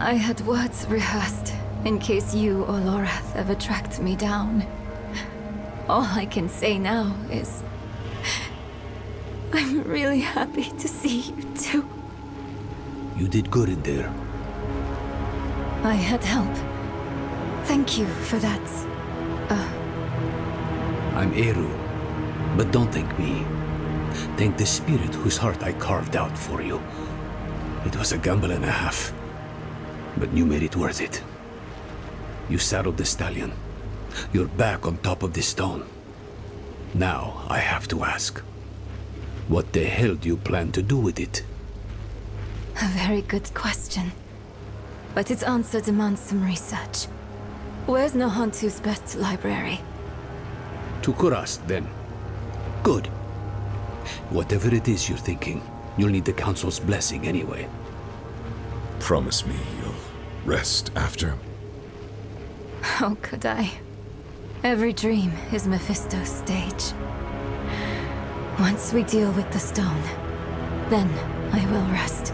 I had words rehearsed in case you or Lorath ever tracked me down. All I can say now is... I'm really happy to see you too. You did good in there. I had help. Thank you for that. I'm Eru, but don't thank me. Thank the spirit whose heart I carved out for you. It was a gamble and a half, but you made it worth it. You saddled the stallion. You're back on top of the stone. Now I have to ask, what the hell do you plan to do with it? A very good question. But its answer demands some research. Where's Nohantu's best library? To Kurast, then. Good. Whatever it is you're thinking, you'll need the Council's blessing anyway. Promise me you'll rest after. How could I? Every dream is Mephisto's stage. Once we deal with the stone, then I will rest.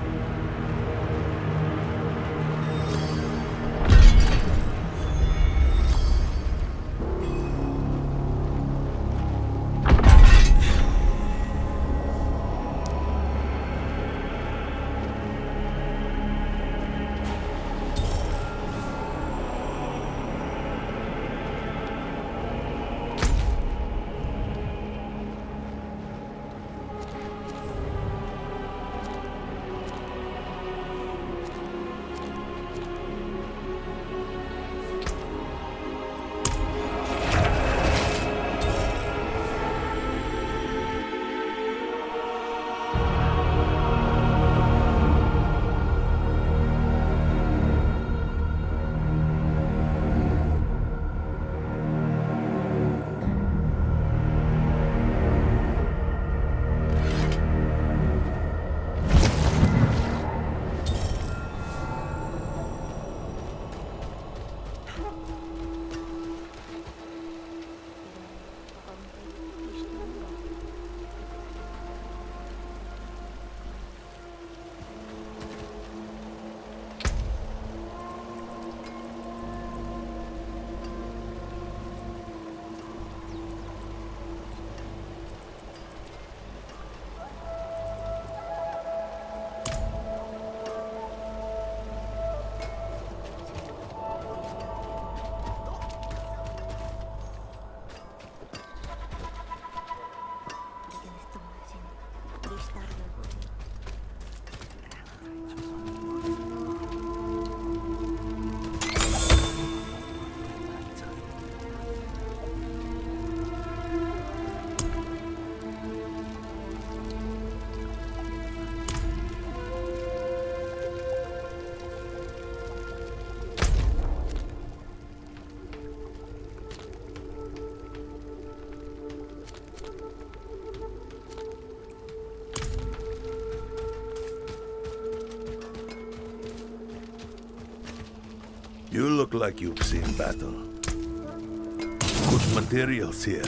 You look like you've seen battle. Good materials here.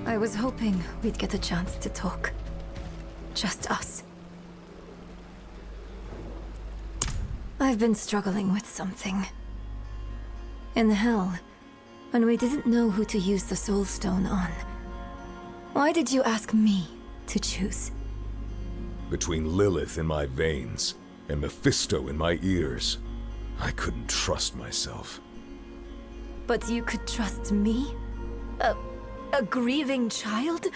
I was hoping we'd get a chance to talk. Just us. I've been struggling with something. In hell, when we didn't know who to use the Soul Stone on, why did you ask me to choose? Between Lilith in my veins and Mephisto in my ears, I couldn't trust myself. But you could trust me? A grieving child?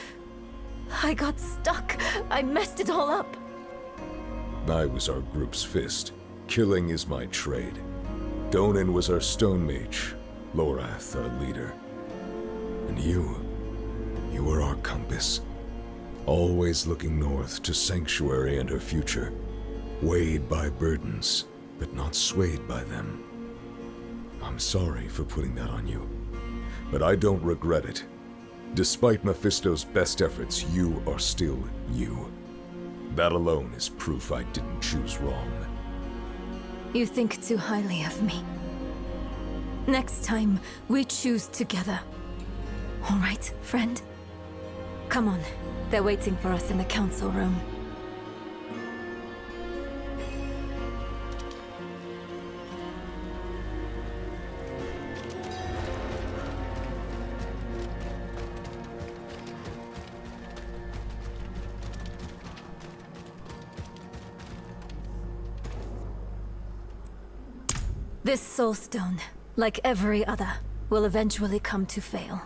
I got stuck. I messed it all up. I was our group's fist. Killing is my trade. Donan was our stone mage. Lorath, our leader. And you were our compass. Always looking north to Sanctuary and her future. Weighed by burdens, but not swayed by them. I'm sorry for putting that on you, but I don't regret it. Despite Mephisto's best efforts, you are still you. That alone is proof I didn't choose wrong. You think too highly of me. Next time, we choose together. All right, friend? Come on. They're waiting for us in the council room. This soulstone, like every other, will eventually come to fail.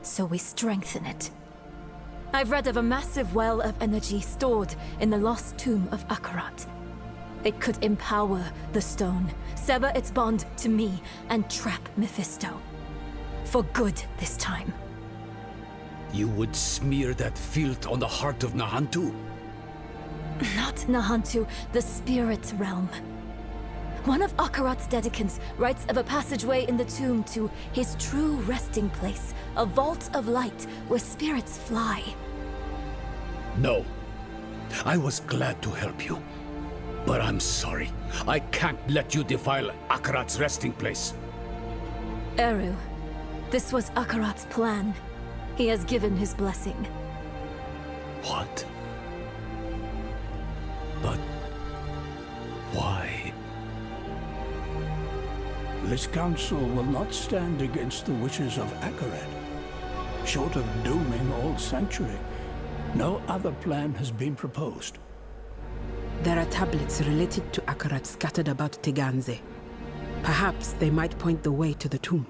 So we strengthen it. I've read of a massive well of energy stored in the lost tomb of Akarat. It could empower the stone, sever its bond to me, and trap Mephisto. For good this time. You would smear that filth on the heart of Nahantu? Not Nahantu, the spirit realm. One of Akarat's dedicants writes of a passageway in the tomb to his true resting place, a vault of light where spirits fly. No. I was glad to help you. But I'm sorry. I can't let you defile Akarat's resting place. Eru, this was Akarat's plan. He has given his blessing. What? But why? This council will not stand against the wishes of Akarat. Short of dooming all Sanctuary, no other plan has been proposed. There are tablets related to Akarat scattered about Teganze. Perhaps they might point the way to the tomb.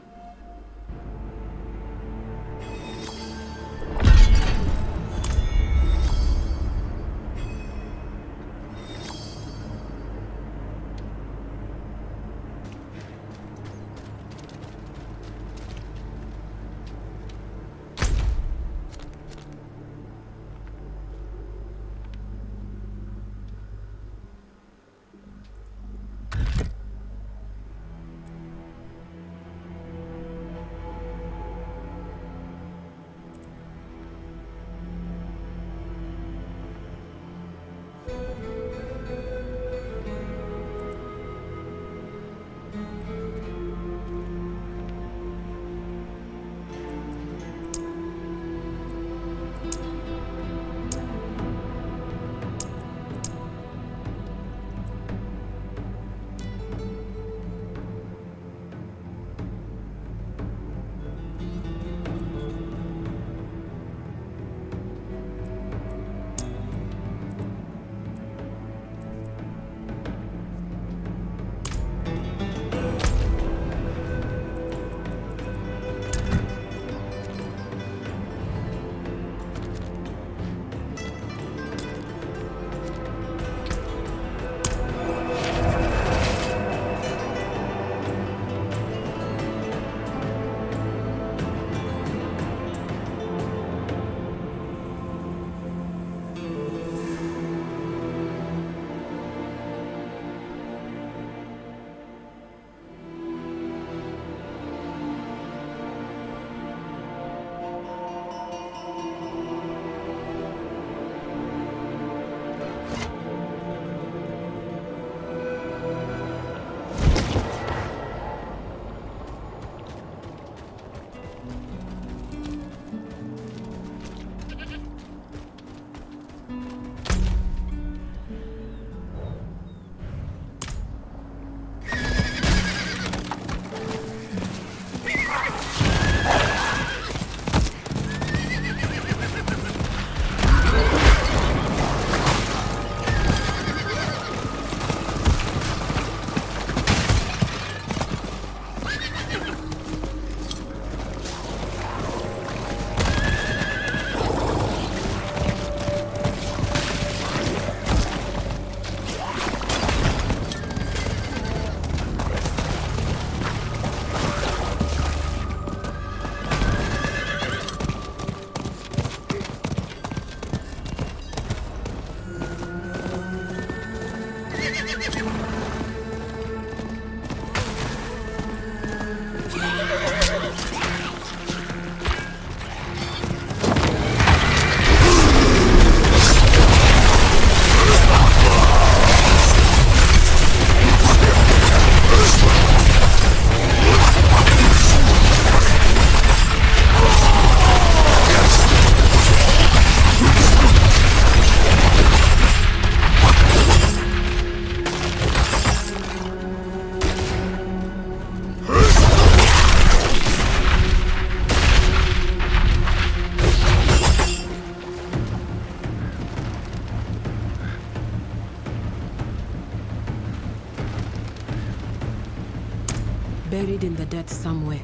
buried in the dirt somewhere.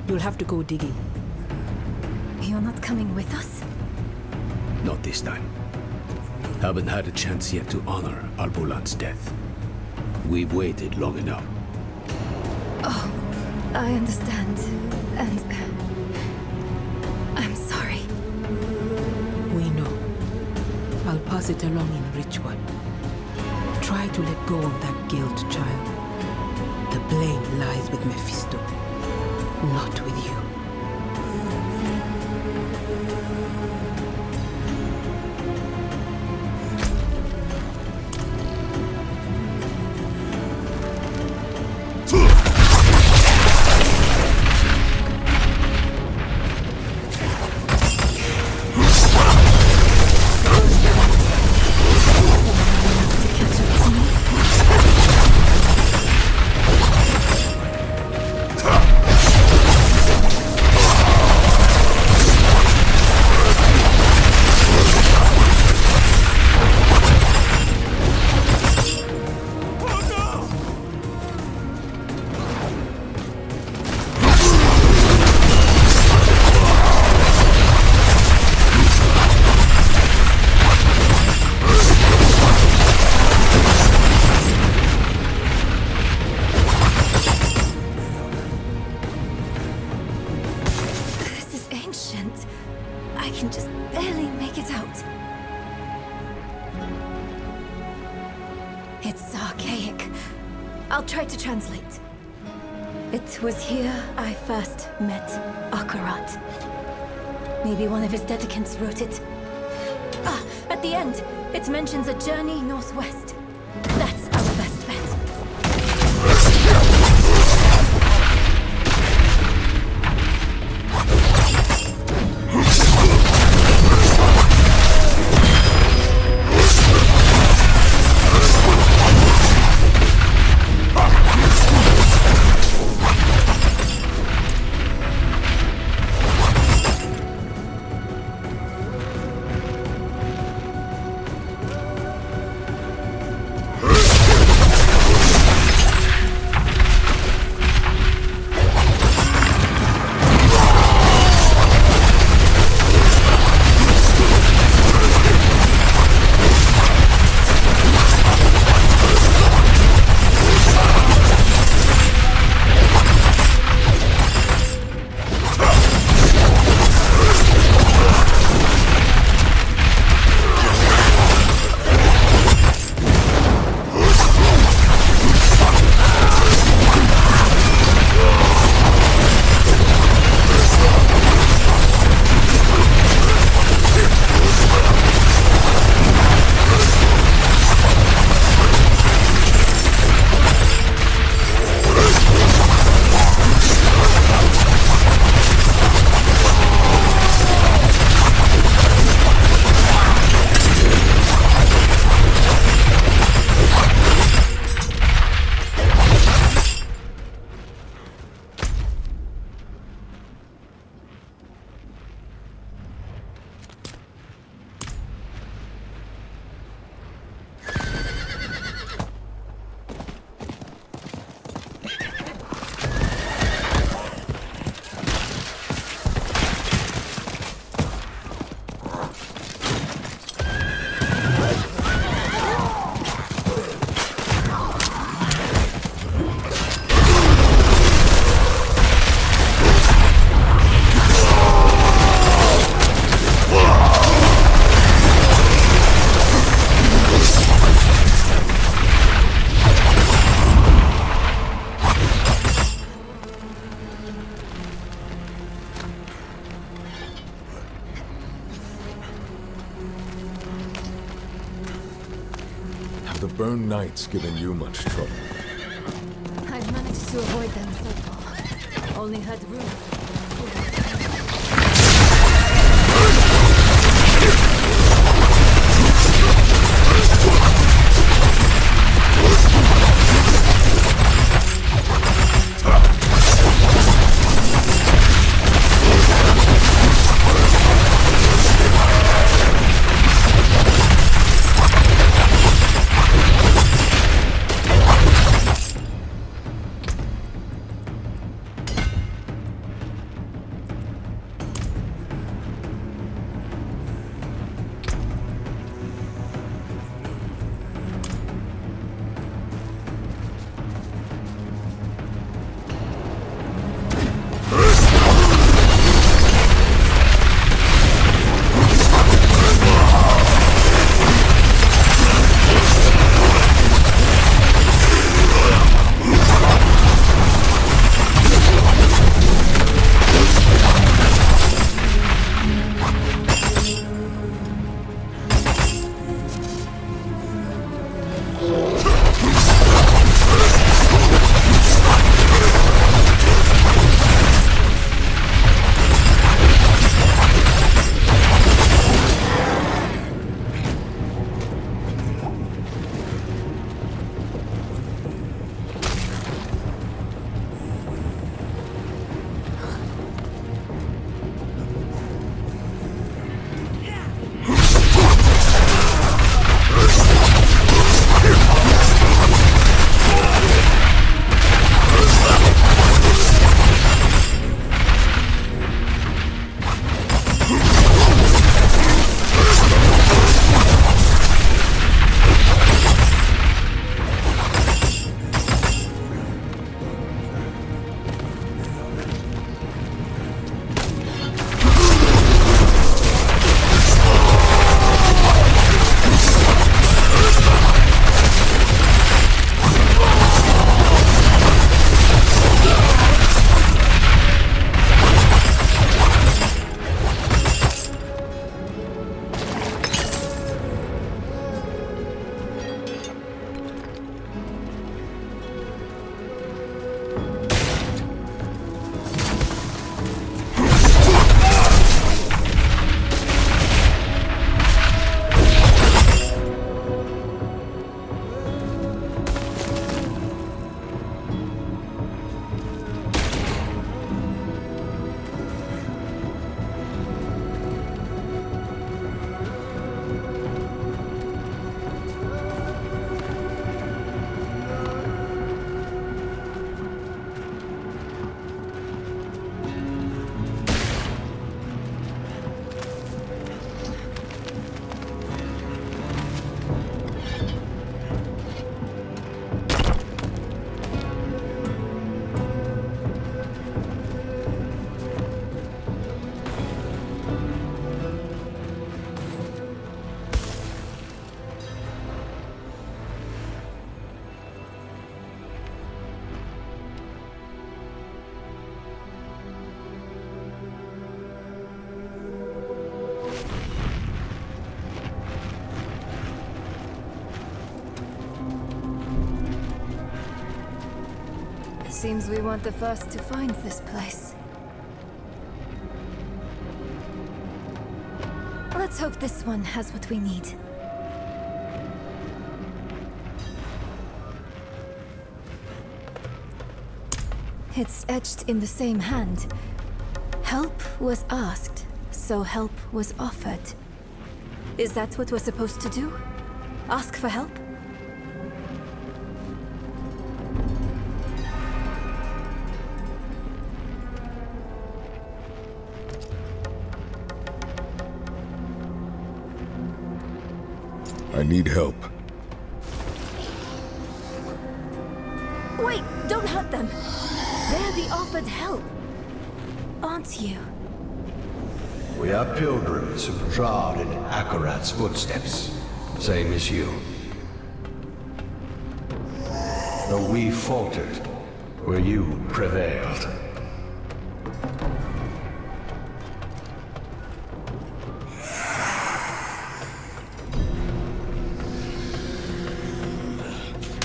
You'll have to go digging. You're not coming with us? Not this time. Haven't had a chance yet to honor Albulan's death. We've waited long enough. Oh, I understand. And... I'm sorry. We know. I'll pass it along in ritual. Try to let go of that guilt, child. The blame lies with Mephisto, not with you. I can just barely make it out. It's archaic. I'll try to translate. It was here I first met Akarat. Maybe one of his dedicants wrote it. Ah, at the end, it mentions a journey northwest. That's our best bet. Have the Burn Knights given you much trouble? I've managed to avoid them so far. Only heard rumors. Seems we weren't the first to find this place. Let's hope this one has what we need. It's etched in the same hand. Help was asked, so help was offered. Is that what we're supposed to do? Ask for help? I need help. Wait, don't hurt them. They're the offered help, aren't you? We are pilgrims who trod in Akarat's footsteps, same as you. Though we faltered, where you prevailed.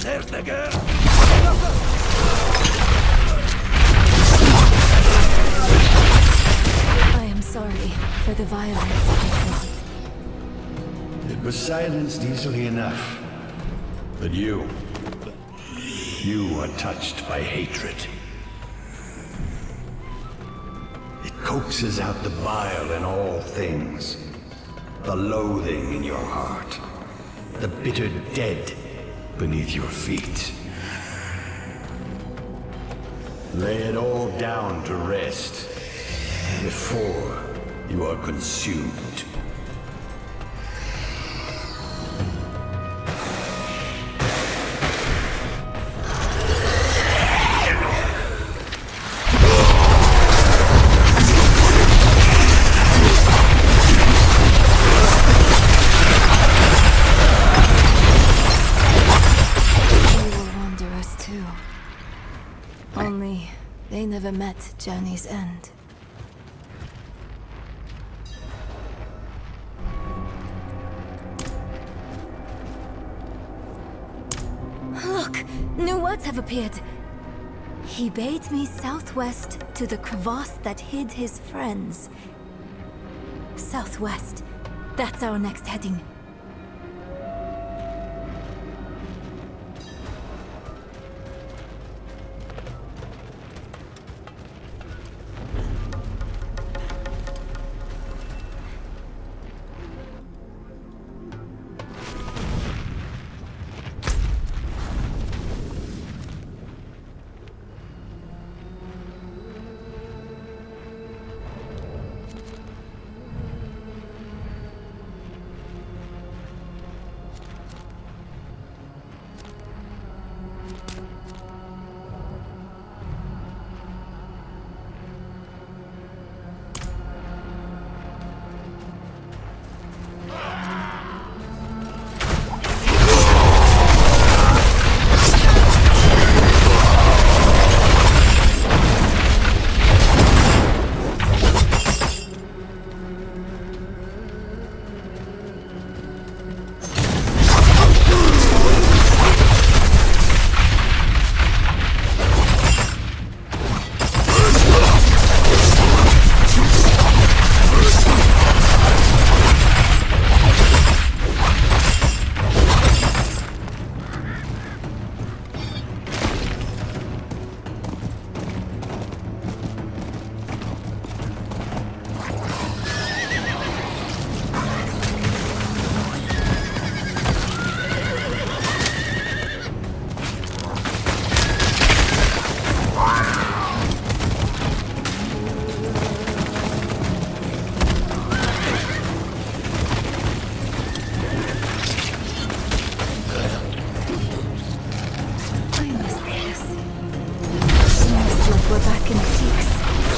There's the girl! I am sorry for the violence I brought. It was silenced easily enough. But you are touched by hatred. It coaxes out the bile in all things. The loathing in your heart. The bitter dead beneath your feet. Lay it all down to rest before you are consumed. Only they never met Journey's End. Look! New words have appeared! He bade me southwest to the crevasse that hid his friends. Southwest. That's our next heading.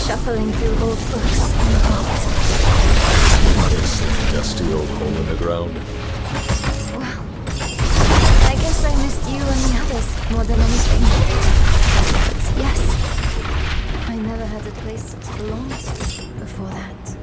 Shuffling through old books and vault. This dusty old hole in the ground. Well, I guess I missed you and the others more than anything. But yes, I never had a place to belong to before that.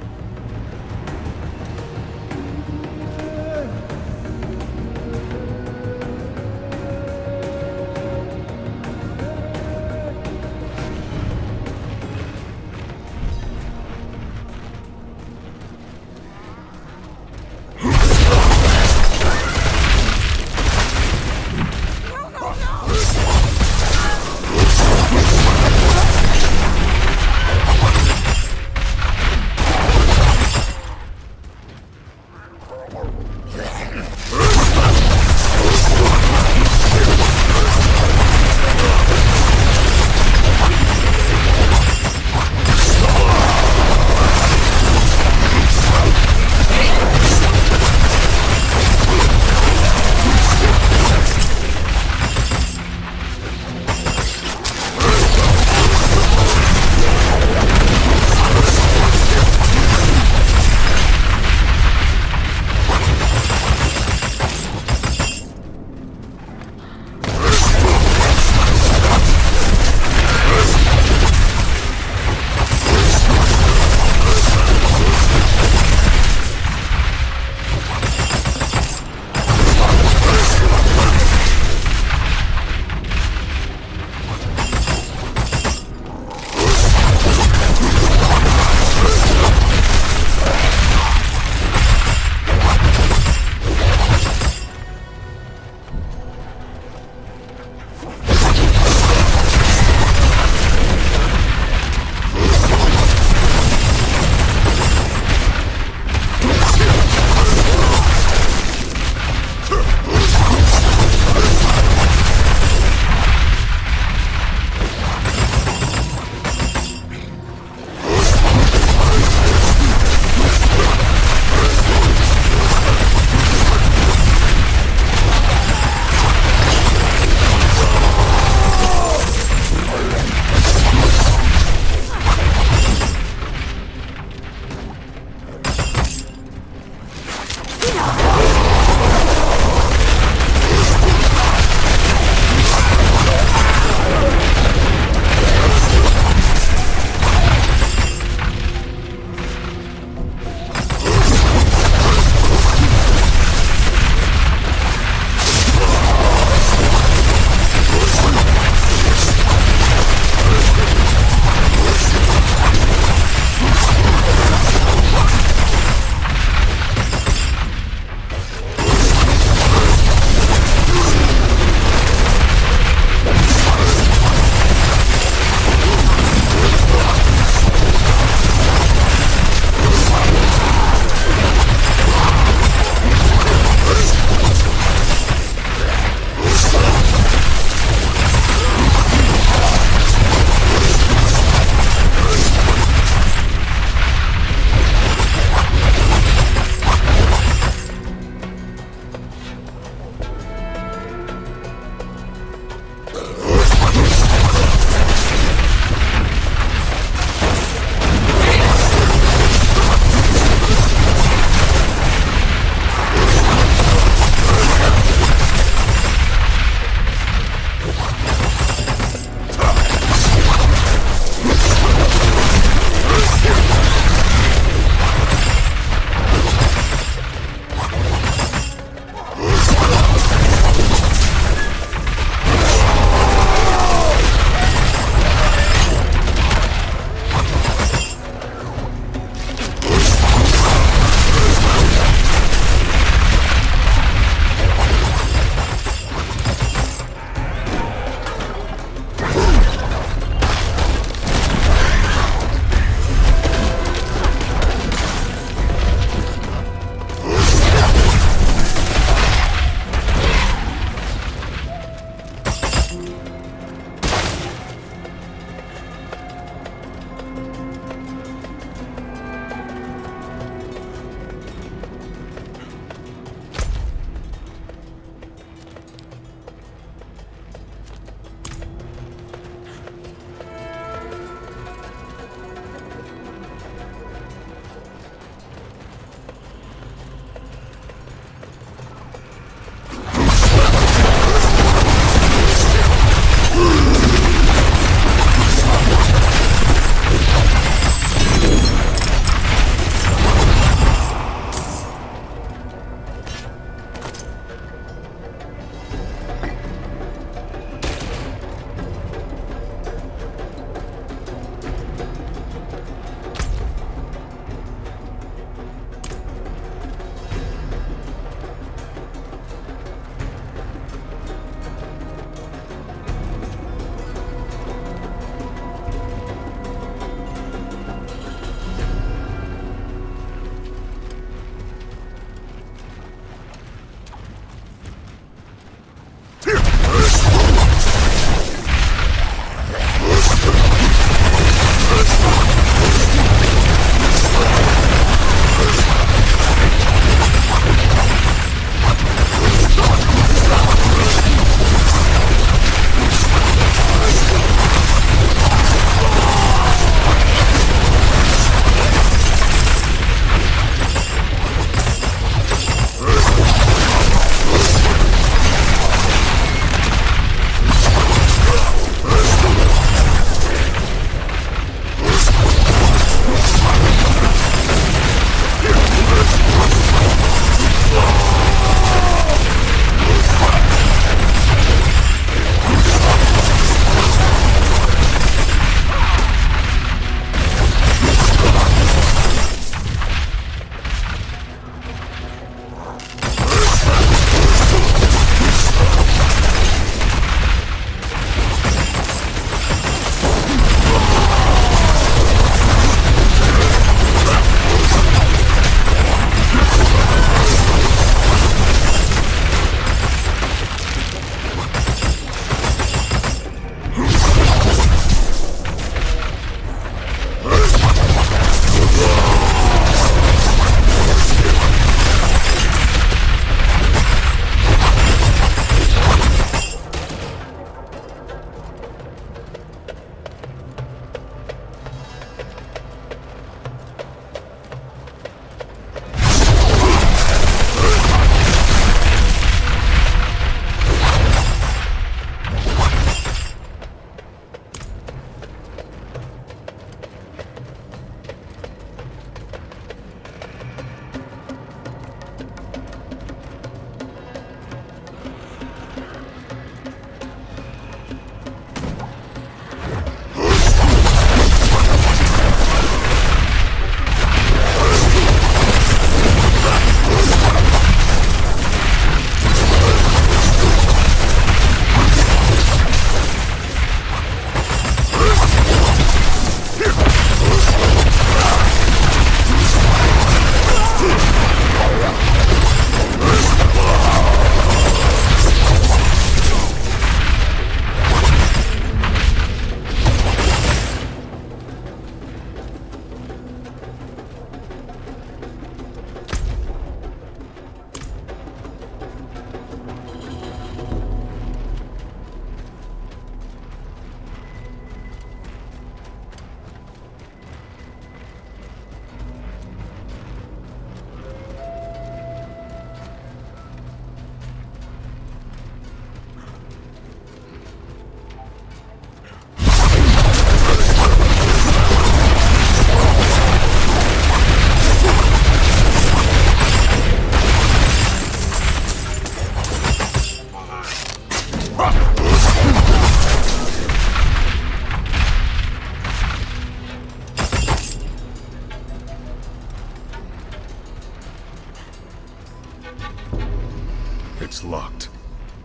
locked.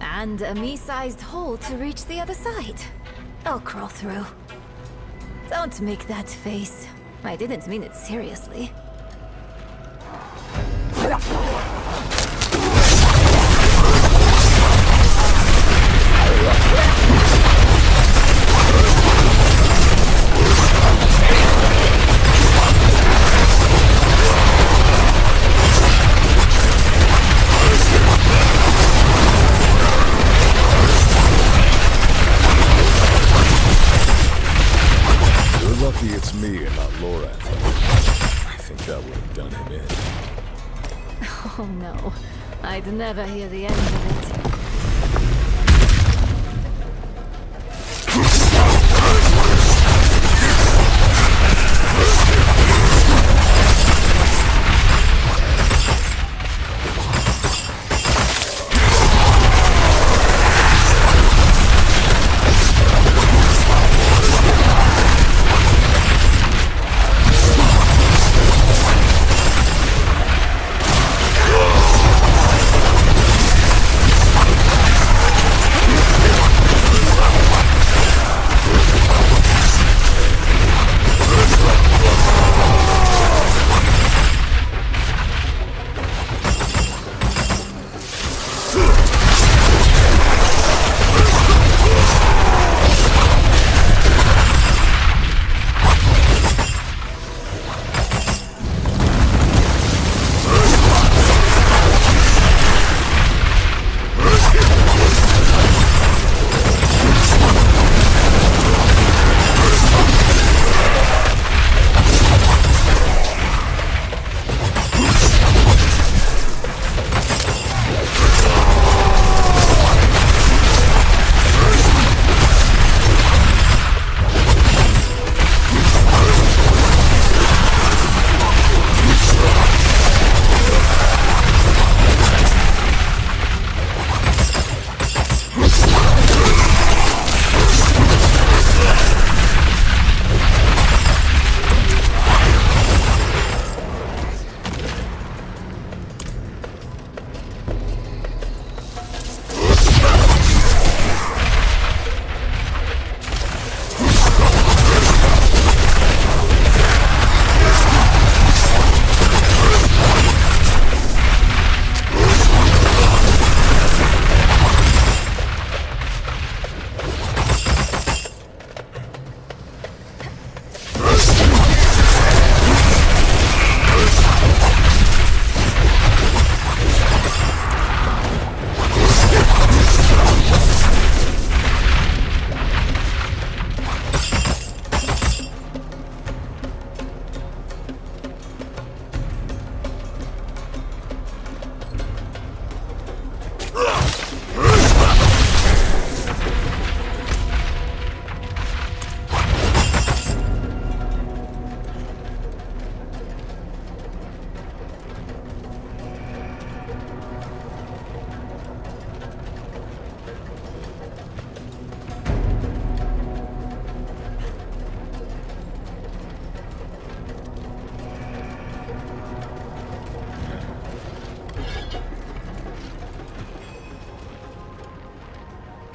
And a me-sized hole to reach the other side. I'll crawl through. Don't make that face. I didn't mean it seriously. You're lucky it's me and not Lorath. I think that would have done him in. Oh no. I'd never hear the end of it.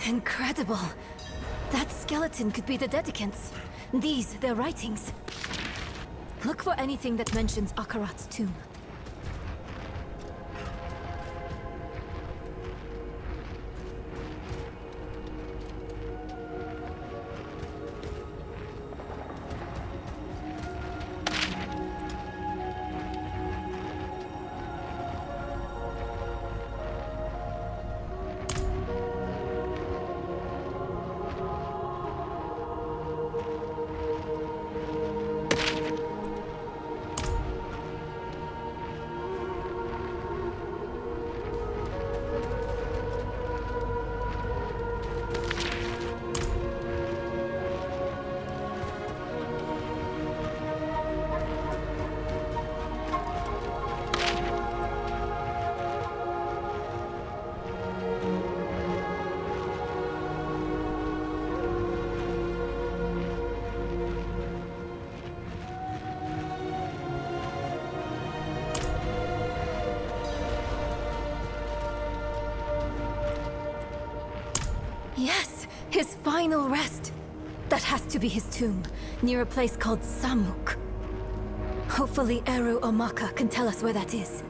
Incredible. That skeleton could be the Dedicants. These, their writings. Look for anything that mentions Akarat's tomb. Yes, his final rest. That has to be his tomb, near a place called Samuk. Hopefully Eru or Maka can tell us where that is.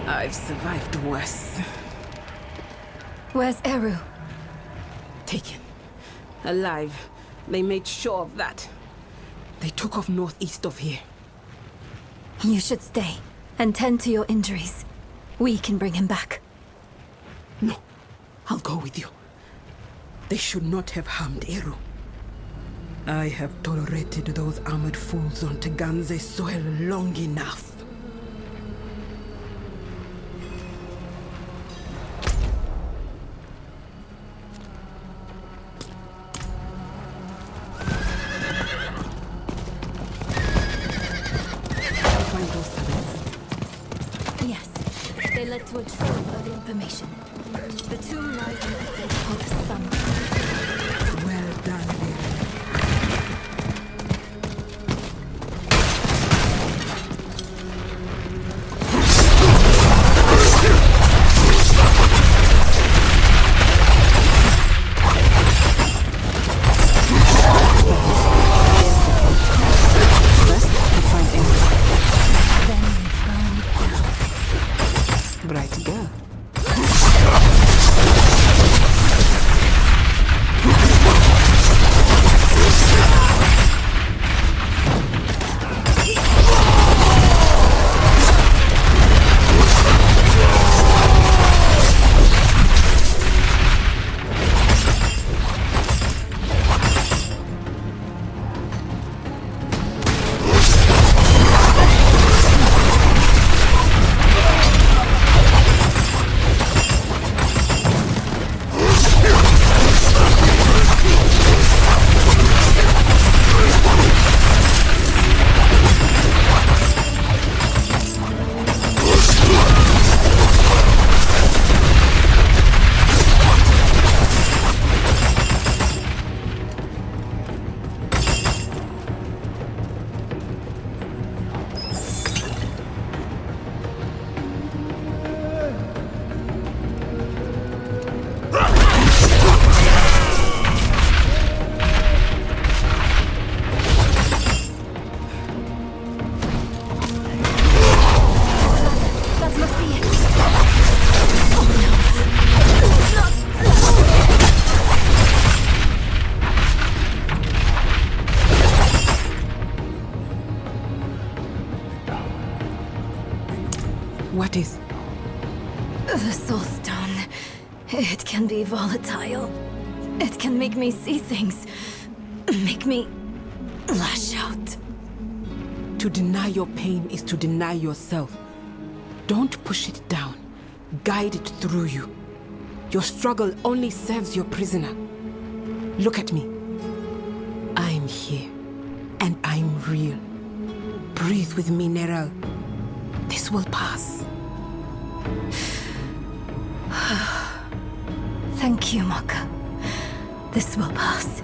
I've survived worse. Where's Eru? Taken. Alive. They made sure of that. They took off northeast of here. You should stay and tend to your injuries. We can bring him back. No. I'll go with you. They should not have harmed Eru. I have tolerated those armored fools on Teganze soil long enough. Find those tablets. Yes, they led to a trove of information. The tomb lies in a place called Samuk. Well done, baby. First, we find Emily. Then we burn it down. Bright girl. What is? The Soul Stone. It can be volatile. It can make me see things. Make me lash out. To deny your pain is to deny yourself. Don't push it down. Guide it through you. Your struggle only serves your prisoner. Look at me. I'm here. And I'm real. Breathe with me, Neral. This will pass. Thank you, Maka. This will pass.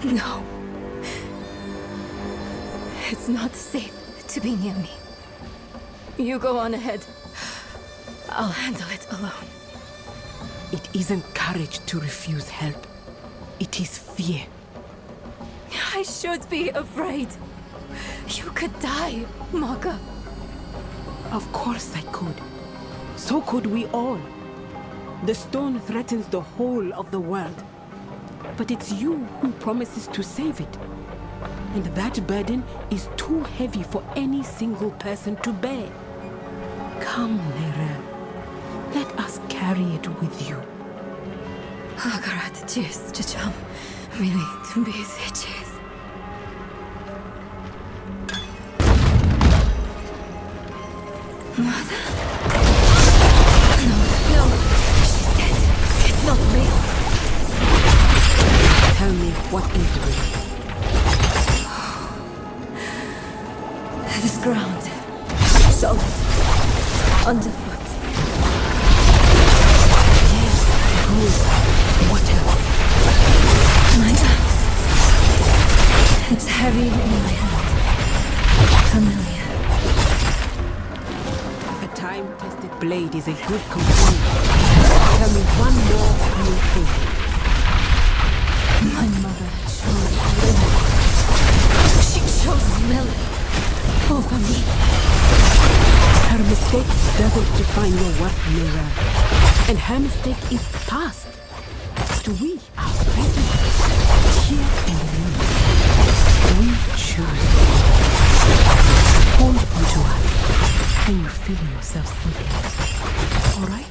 No. It's not safe to be near me. You go on ahead. I'll handle it alone. It isn't courage to refuse help. It is fear. I should be afraid. You could die, Maka. Of course I could. So could we all. The stone threatens the whole of the world. But it's you who promises to save it. And that burden is too heavy for any single person to bear. Come, Neyrem. Let us carry it with you. Akarat, cheers, Chicham. Really, to be cheers. Mother? No, she's dead. It's not real. Tell me what is real. This ground. Solid. Underfoot. Yes, good. What else? My axe. It's heavy in my hand. Familiar. A time-tested blade is a good companion. Tell me one more new thing. My mother chose Lily. She chose Lily over me. Her mistake doesn't define your worth, Neyrem. And her mistake is past. But we are present. Here and now. We choose. Hold on to us. And you feel yourself sleeping. All right?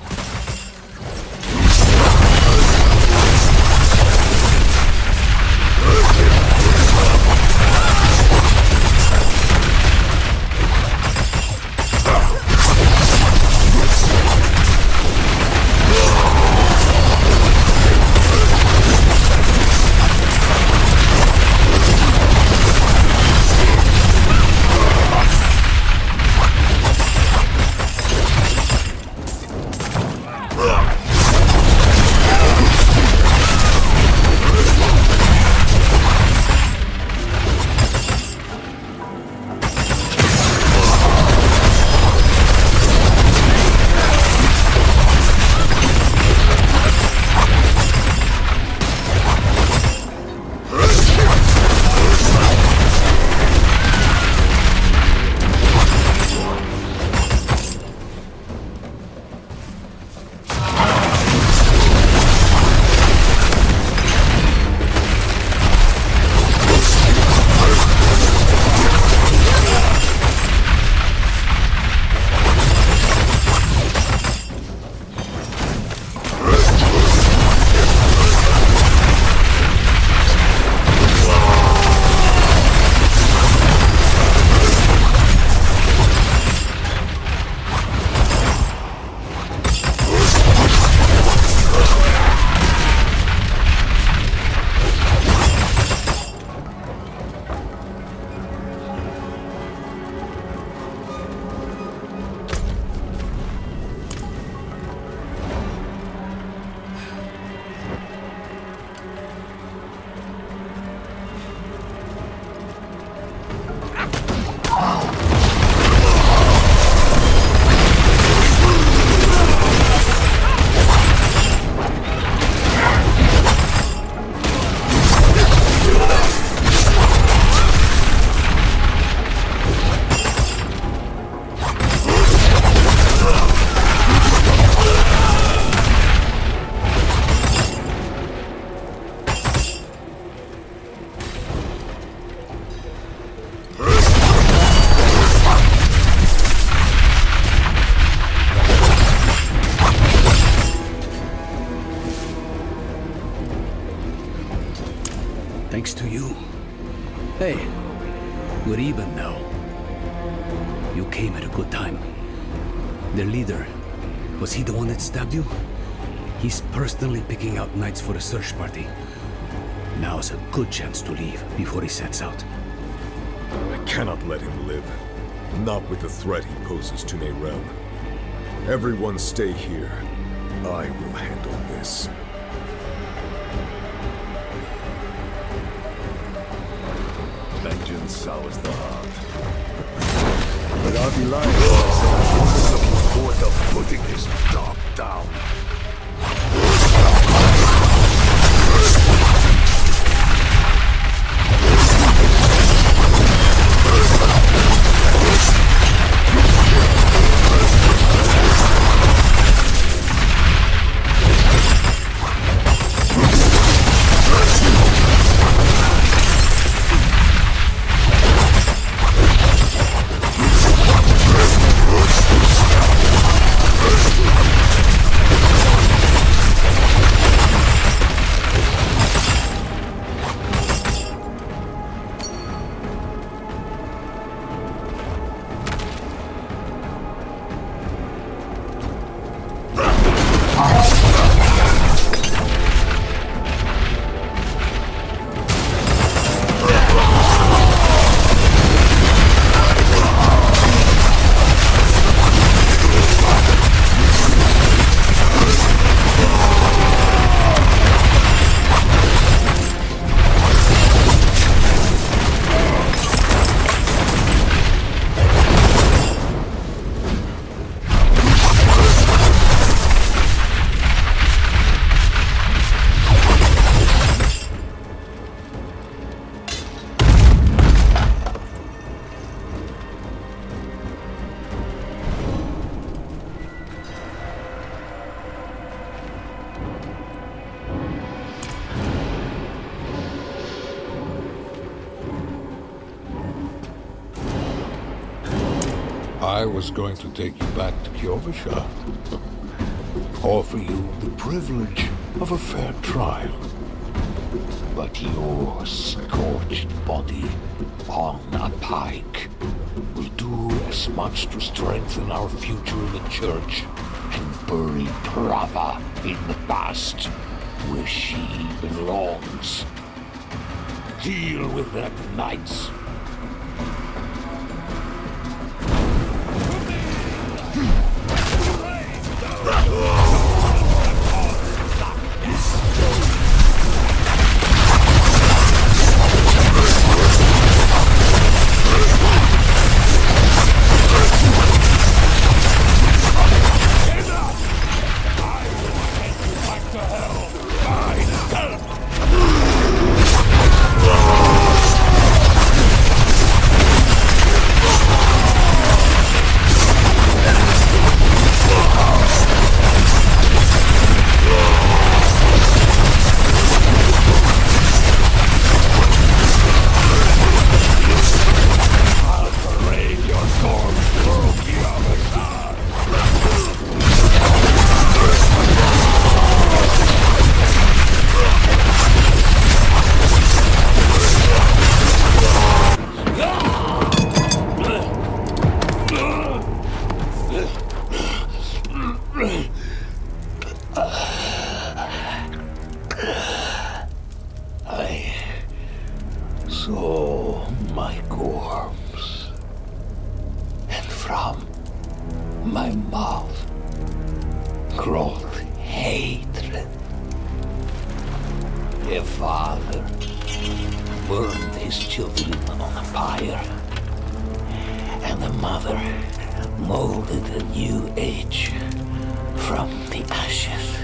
Thanks to you. Hey, we're even now. You came at a good time. Their leader, was he the one that stabbed you? He's personally picking out knights for a search party. Now's a good chance to leave before he sets out. I cannot let him live. Not with the threat he poses to Neyrem. Everyone stay here. I will handle this. Vengeance sours the heart. But I'll be lying if I said I wasn't looking forward to putting this dog down. I was going to take you back to Kjovesha. Offer you the privilege of a fair trial. But your scorched body on a pike will do as much to strengthen our future in the church and bury Prava in the past, where she belongs. Deal with them, knights. So my corpse, and from my mouth crawled hatred. A father burned his children on a pyre, and a mother molded a new age from the ashes.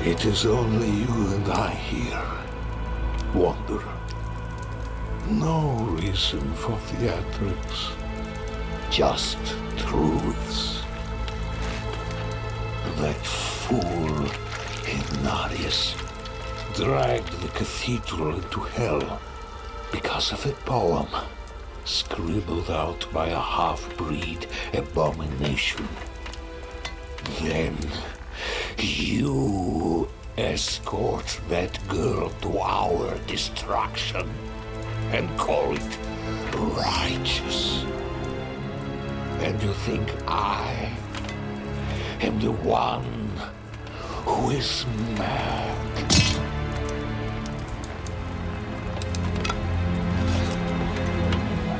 It is only you and I here, Wanderer. No reason for theatrics, just truths. That fool Ignatius dragged the cathedral into hell because of a poem scribbled out by a half-breed abomination. Then you escort that girl to our destruction and call it righteous. And you think I am the one who is mad?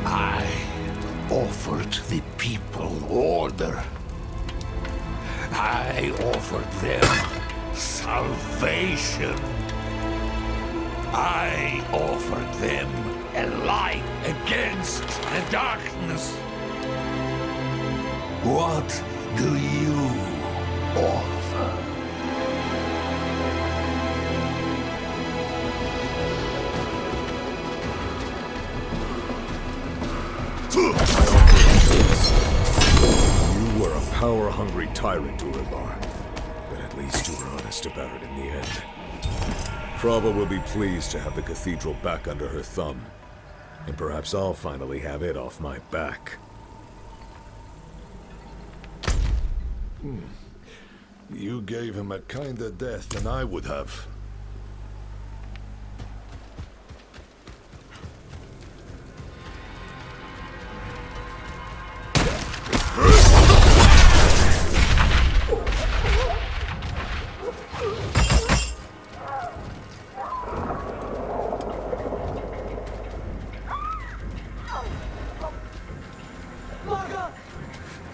I offered the people order. I offered them salvation. I offered them a light against the darkness. What do you offer? You were a power-hungry tyrant, Uribar. But at least you were honest about it in the end. Prava will be pleased to have the cathedral back under her thumb. And perhaps I'll finally have it off my back. You gave him a kinder death than I would have.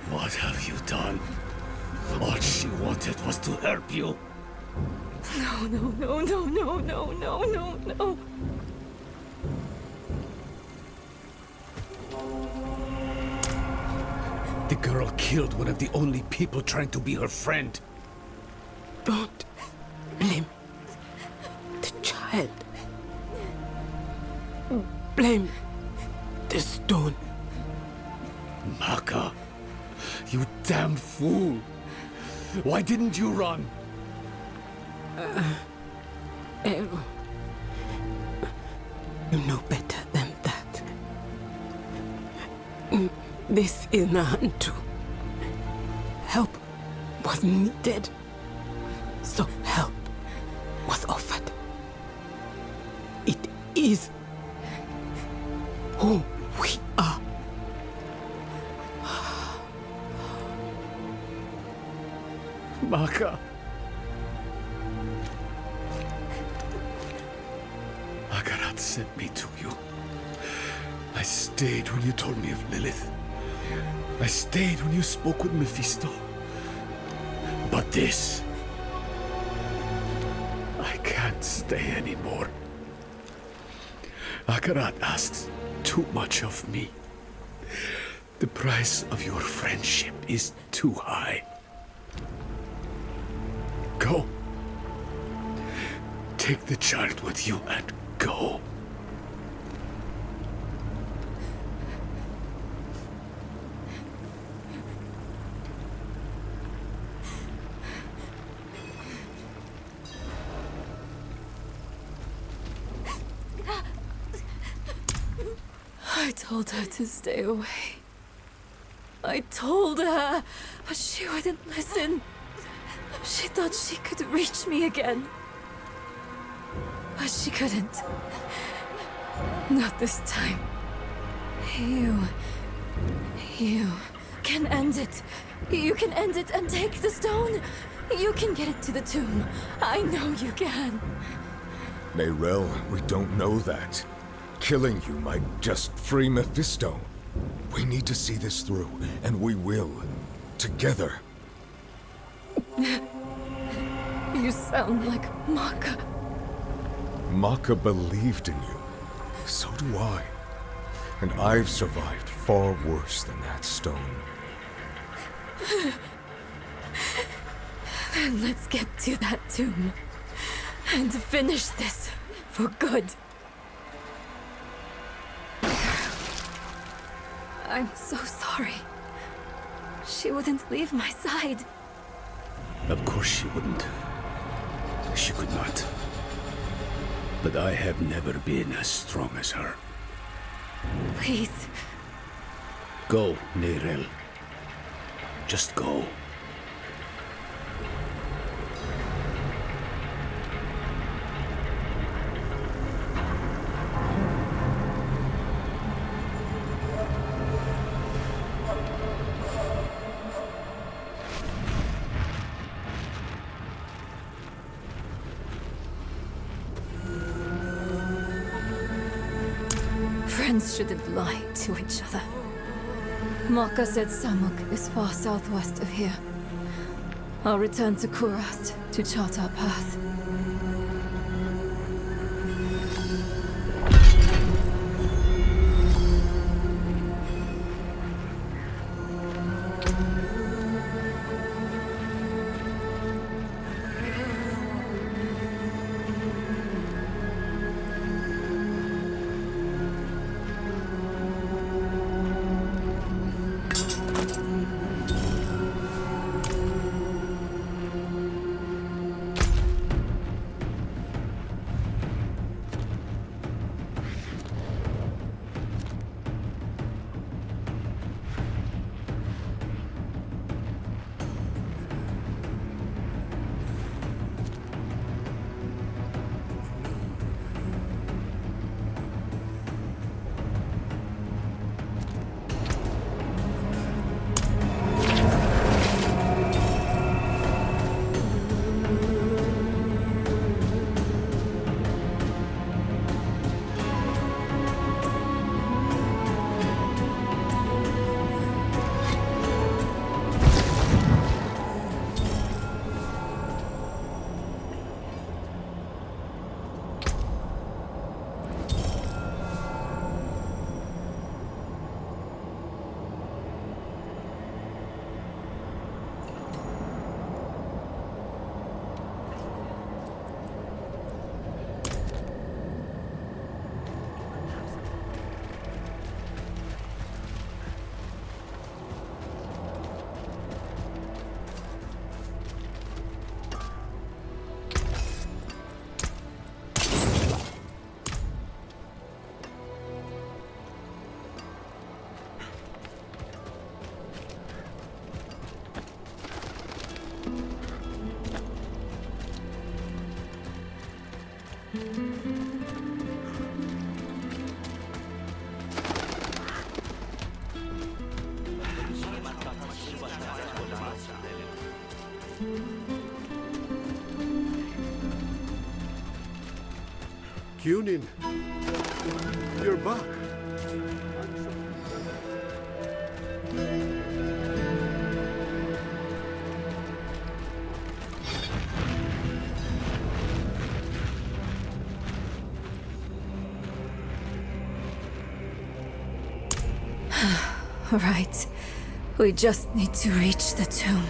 What have you done? All she wanted was to help you. No, no, no, no, no, no, no, no, no. The girl killed one of the only people trying to be her friend. Don't blame the child. Blame the stone. Maka, you damn fool. Why didn't you run? Ero. You know better than that. This is Nahantu. Help was needed. So help was offered. It is who we are. Maka. Akarat sent me to you. I stayed when you told me of Lilith. I stayed when you spoke with Mephisto. But this... I can't stay anymore. Akarat asks too much of me. The price of your friendship is too high. Go. Take the child with you and go. I told her to stay away. I told her, but she wouldn't listen. She thought she could reach me again. But she couldn't. Not this time. You can end it. You can end it and take the stone. You can get it to the tomb. I know you can. Neyrelle, we don't know that. Killing you might just free Mephisto. We need to see this through, and we will. Together. You sound like Maka. Maka believed in you. So do I. And I've survived far worse than that stone. Then let's get to that tomb. And finish this for good. I'm so sorry. She wouldn't leave my side. Of course she wouldn't. She could not. But I have never been as strong as her. Please. Go, Neyrelle. Just go. Friends shouldn't lie to each other. Maka said Samuk is far southwest of here. I'll return to Kurast to chart our path. Cunin, you're back. Right. We just need to reach the tomb.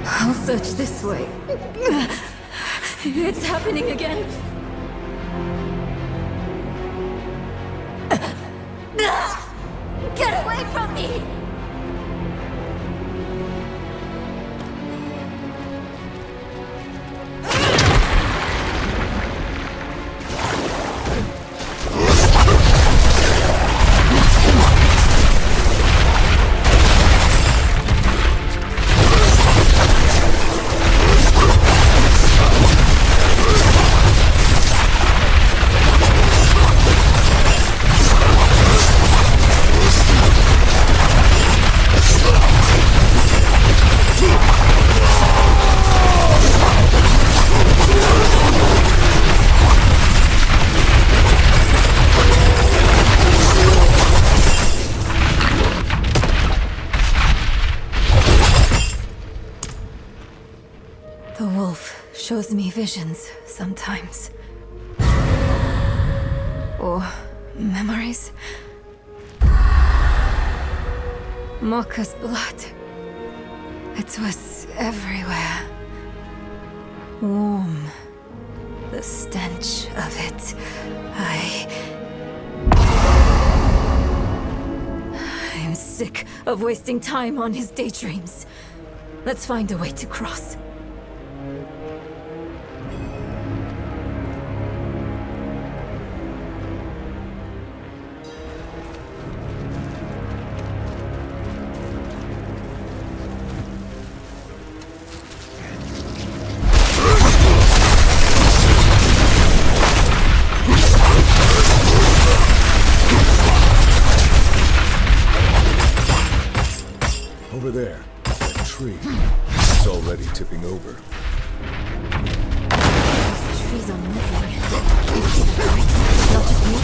I'll search this way. It's happening again. Get away from me! The wolf shows me visions sometimes. Or memories. Mokka's blood. It was everywhere. Warm. The stench of it. I'm sick of wasting time on his daydreams. Let's find a way to cross. Over there, that tree. It's already tipping over. The trees are moving. Not just me.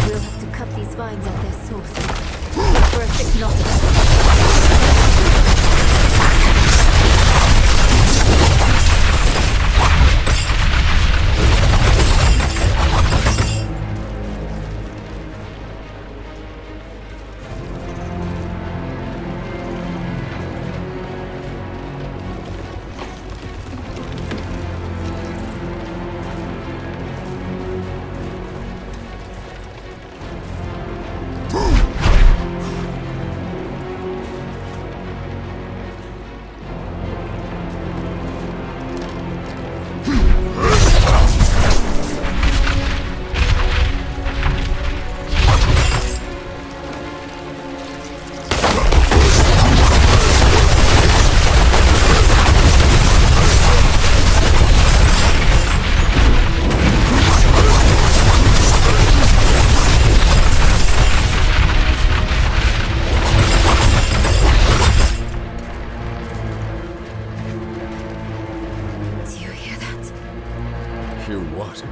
We'll have to cut these vines at their source. Look for a thick knot of them. Hear what? He's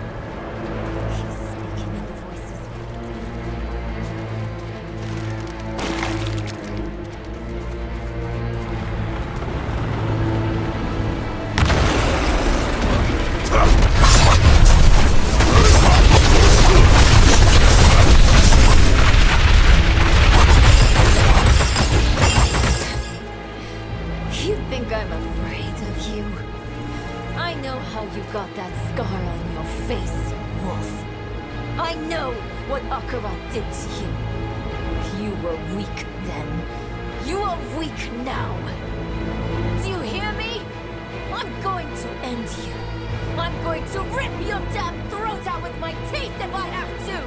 speaking in the voices. You think I'm afraid of you? I know how you got that scar on your face, Wolf. I know what Akarat did to you. You were weak then. You are weak now. Do you hear me? I'm going to end you. I'm going to rip your damn throat out with my teeth if I have to!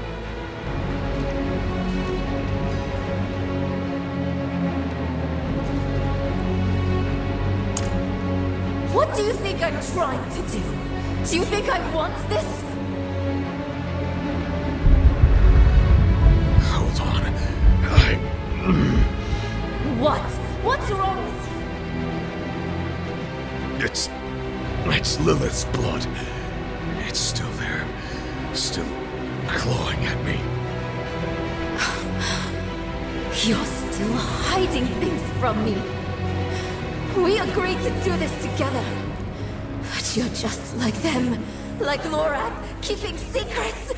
What do you think I'm trying to do? Do you think I want this? Hold on. What? What's wrong with you? It's Lilith's blood. It's still there. Still clawing at me. You're still hiding things from me. We agreed to do this together. But you're just like them. Like Lorath, keeping secrets.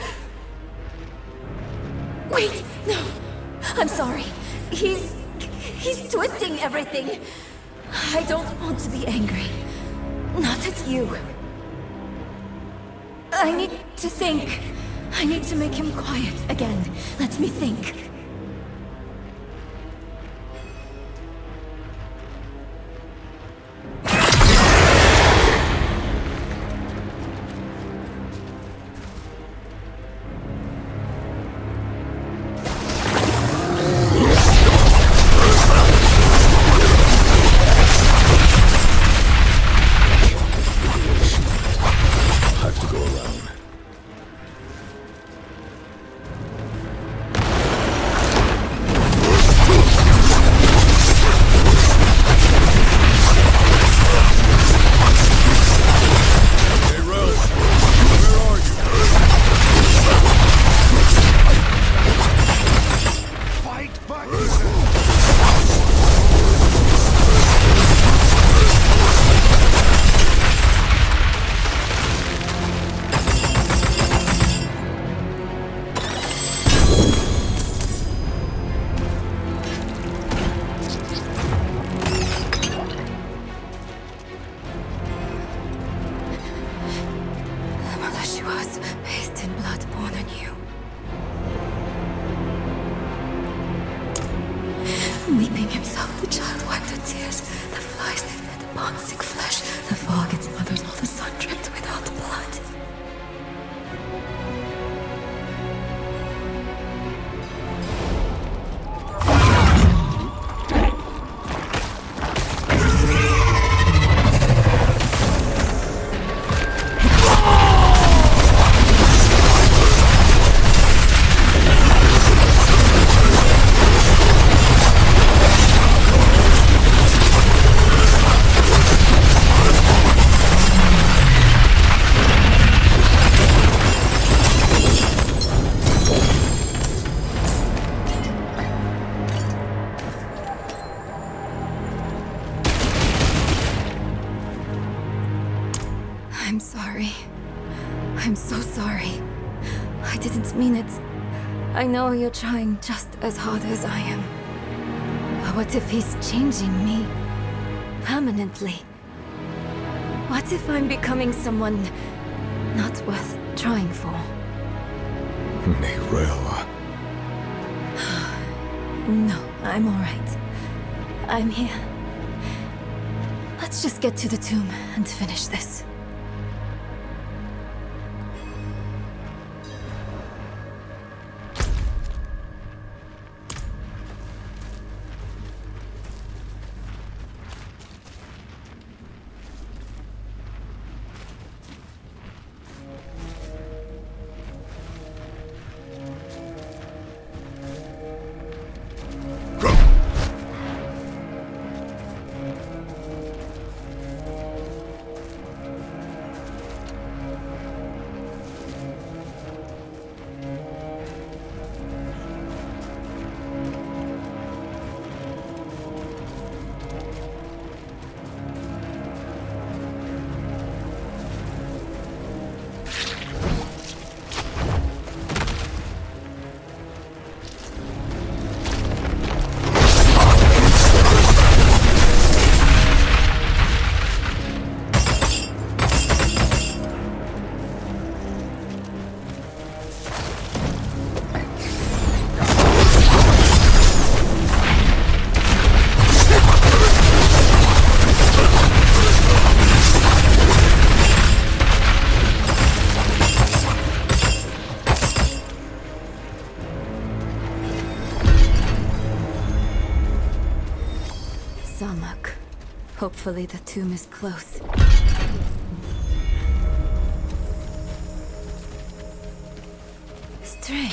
Wait, no. I'm sorry. He's twisting everything. I don't want to be angry. Not at you. I need to think. I need to make him quiet again. Let me think. Weeping himself, the child wiped the tears. The flies they fed upon sick flesh. The fog its mothers, all the sun dripped without blood. I'm sorry. I'm so sorry. I didn't mean it. I know you're trying just as hard as I am. But what if he's changing me? Permanently? What if I'm becoming someone not worth trying for? Neyrella. No, I'm alright. I'm here. Let's just get to the tomb and finish this. Hopefully the tomb is close. Strange.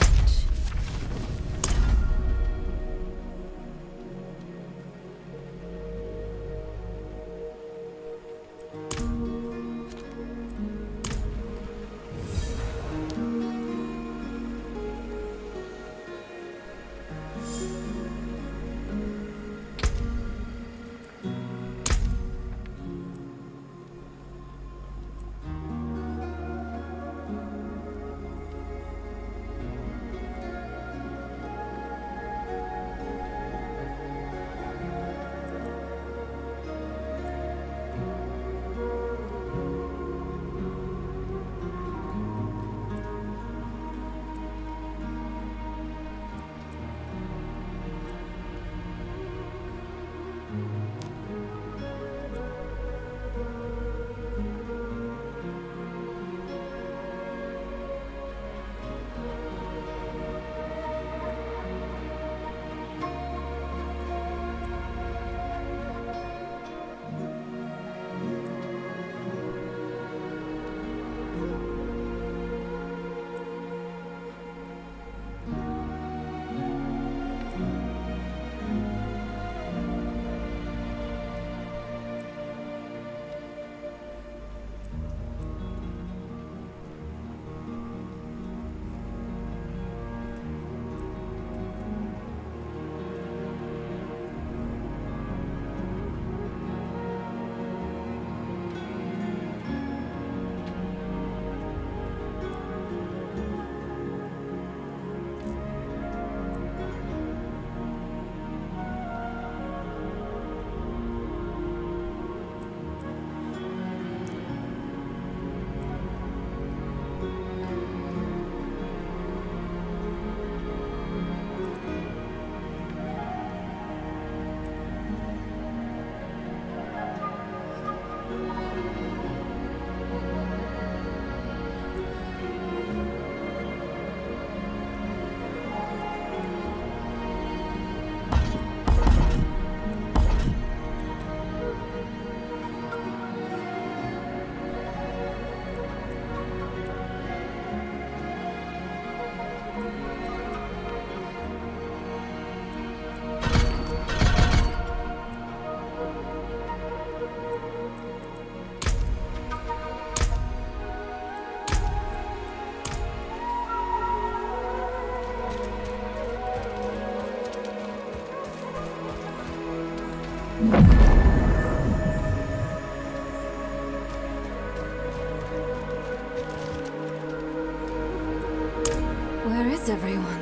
Where is everyone?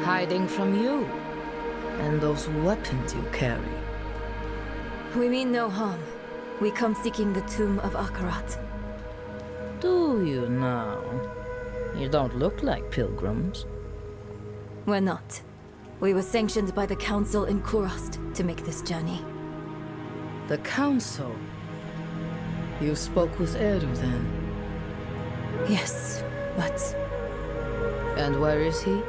Hiding from you. And those weapons you carry. We mean no harm. We come seeking the tomb of Akarat. Do you now? You don't look like pilgrims. We're not. We were sanctioned by the council in Kurost to make this journey. The council? You spoke with Eru then? Yes, but... And where is he?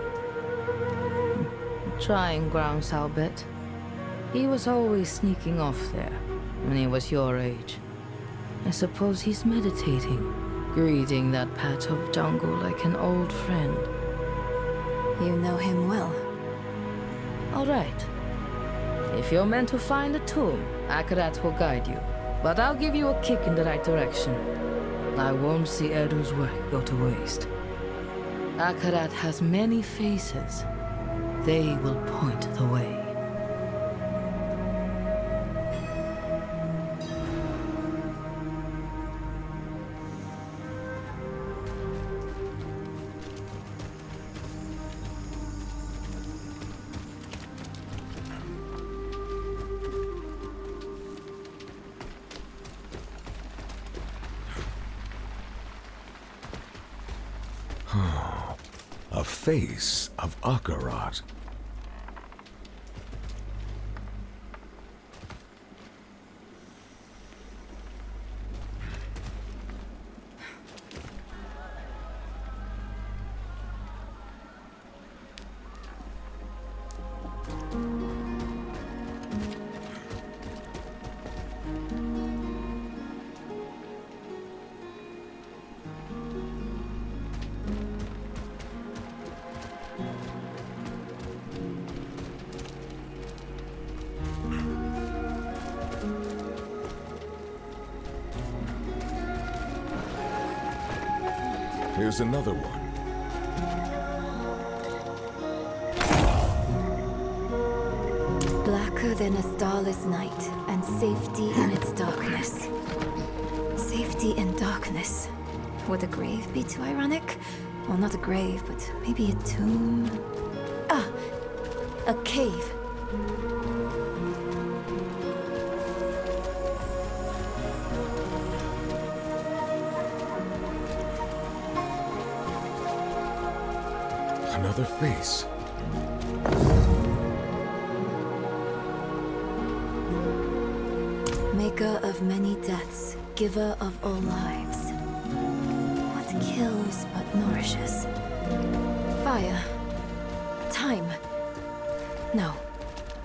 Trying grounds, I'll bet. He was always sneaking off there, when he was your age. I suppose he's meditating, greeting that patch of jungle like an old friend. You know him well. All right. If you're meant to find a tomb, Akarat will guide you. But I'll give you a kick in the right direction. I won't see Eru's work go to waste. Akarat has many faces. They will point the way. A face of Akarat. Here's another one. Blacker than a starless night, and safety in its darkness. Safety in darkness. Would a grave be too ironic? Well, not a grave, but maybe a tomb. Ah, a cave. Another face. Maker of many deaths, giver of all lives. What kills but nourishes? Fire. Time. No.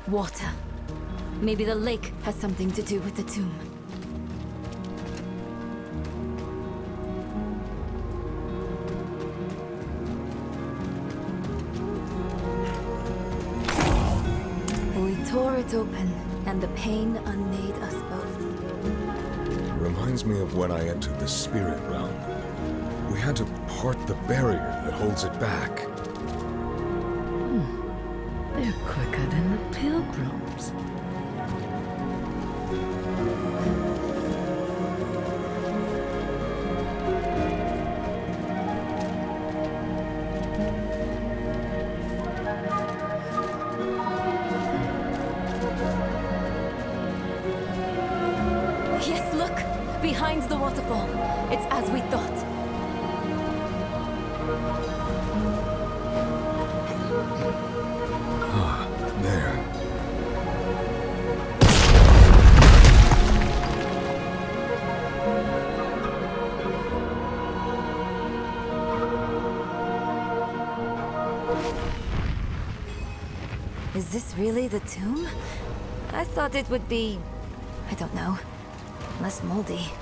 Water. Maybe the lake has something to do with the tomb. We tore it open, and the pain unmade us both. Reminds me of when I entered the spirit realm. We had to part the barrier that holds it back. They're quicker than the pilgrims. Yes, look! Behind the waterfall. It's as we thought. There. Is this really the tomb? I thought it would be... I don't know. Less moldy.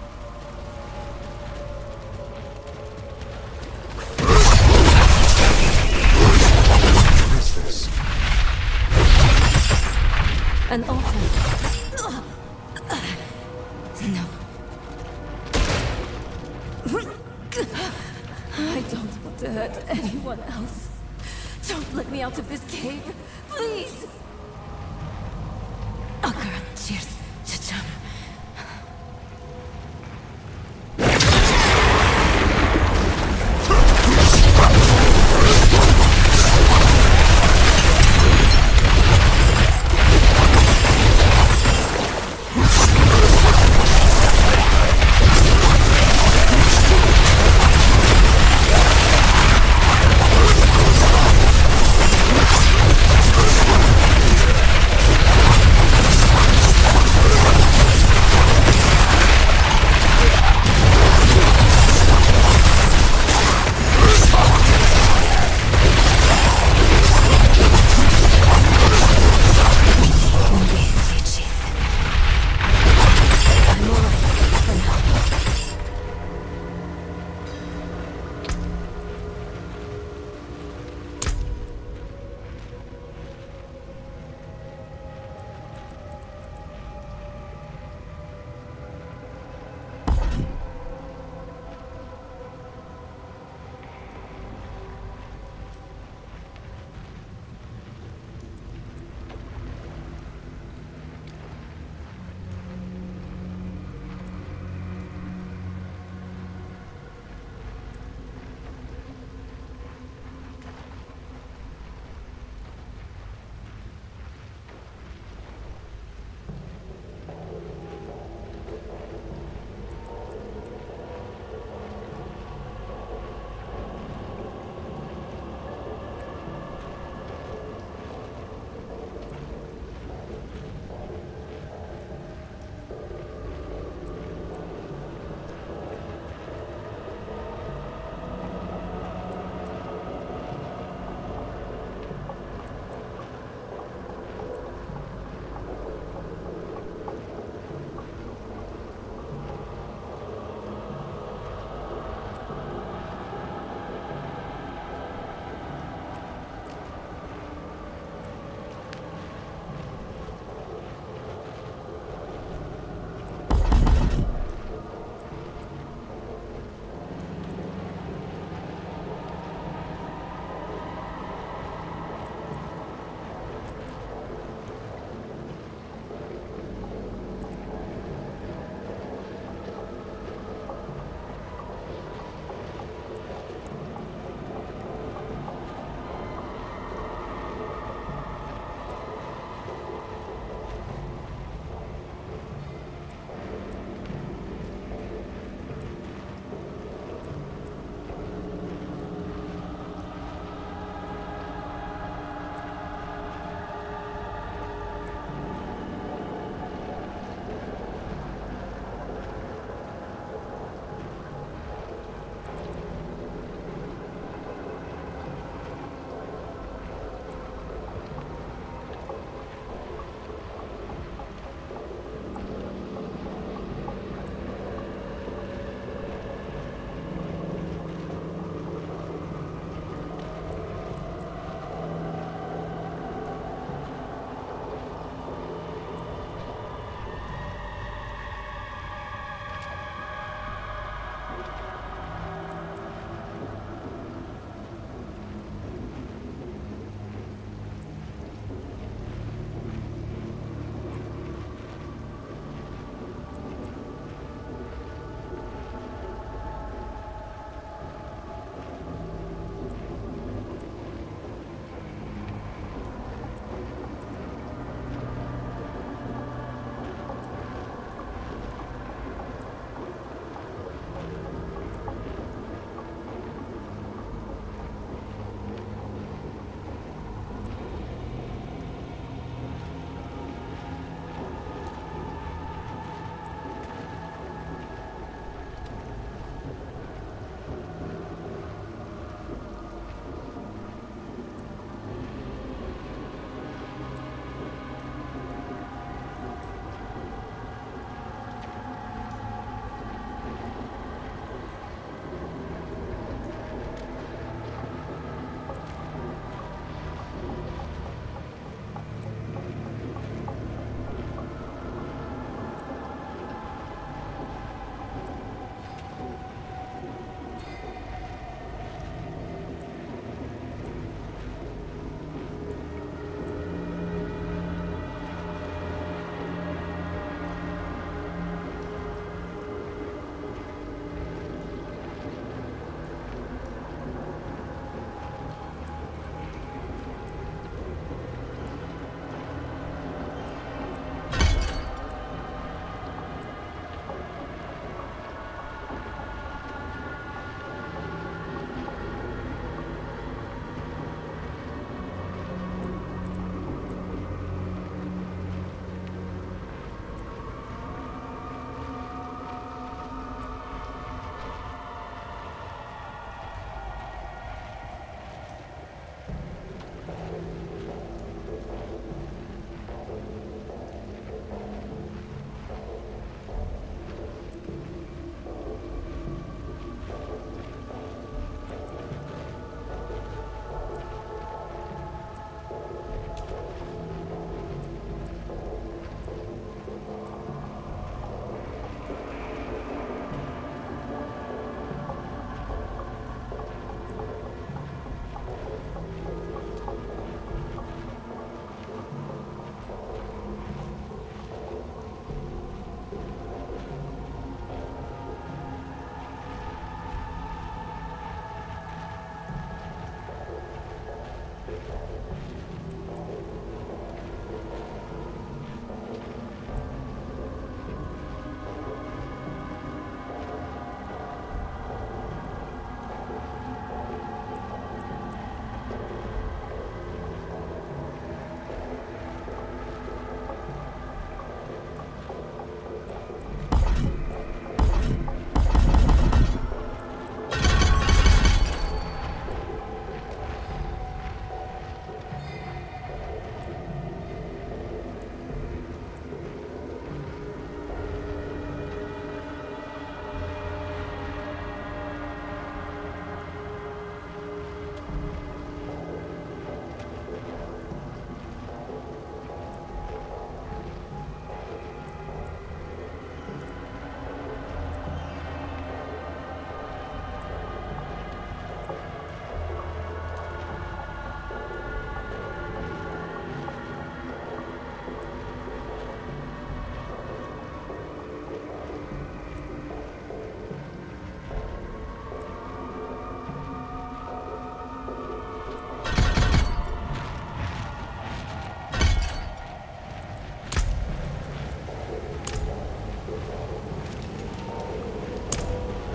What is this? An altar. No. I don't want to hurt anyone else. Don't let me out of this cave, please! Akara, cheers. Cha-cham.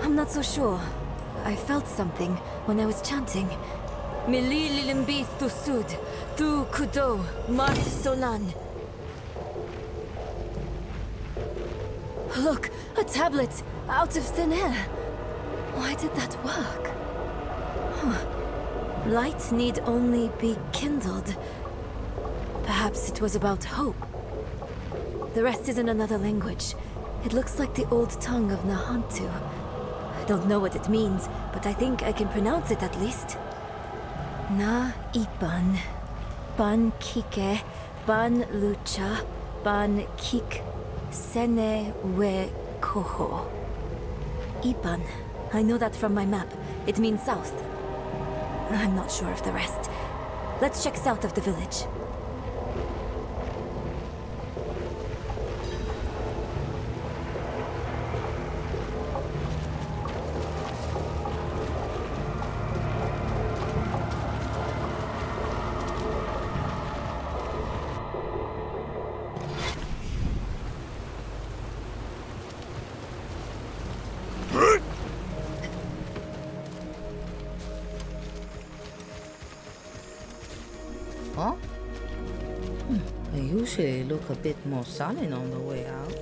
I'm not so sure. I felt something when I was chanting. Mili lilimbi thusud, tu kudo, mart solan. Look, a tablet out of thin air. Why did that work? Light need only be kindled. Perhaps it was about hope. The rest is in another language. It looks like the old tongue of Nahantu. I don't know what it means, but I think I can pronounce it at least. Na ipan, ban kike, ban lucha, ban kik, sene we koho. Ipan. I know that from my map. It means south. I'm not sure of the rest. Let's check south of the village. Huh? They usually look a bit more solid on the way out.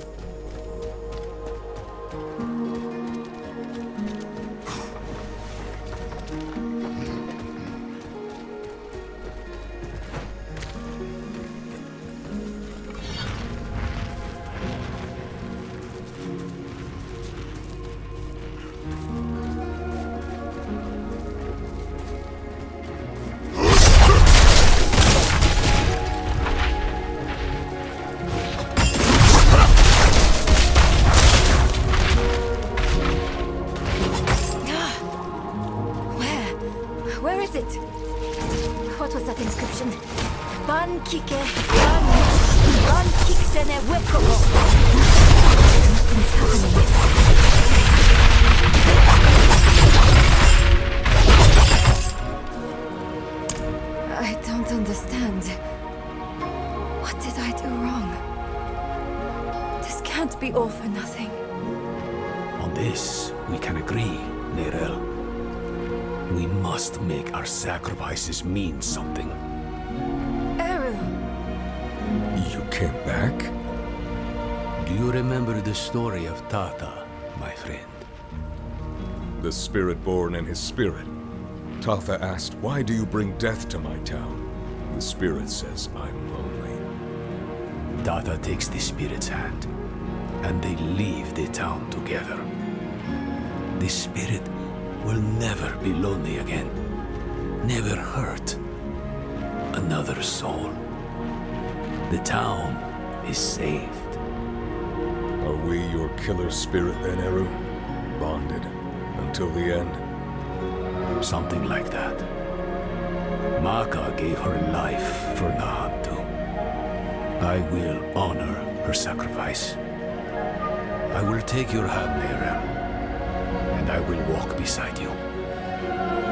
Where is it? What was that inscription? Ban kike, ban kiksene wekogo. Nothing's happening. I don't understand. What did I do wrong? This can't be all for nothing. On this, we can agree, Nerel. We must make our sacrifices mean something. Eru! You came back? Do you remember the story of Tata, my friend? The spirit born in his spirit. Tatha asked, "Why do you bring death to my town?" The spirit says, "I'm lonely." Tata takes the spirit's hand, and they leave the town together. The spirit will never be lonely again. Never hurt another soul. The town is saved. Are we your killer spirit then, Eru? Bonded until the end? Something like that. Maka gave her life for Nahantu. I will honor her sacrifice. I will take your hand, Nerel, and I will walk beside you.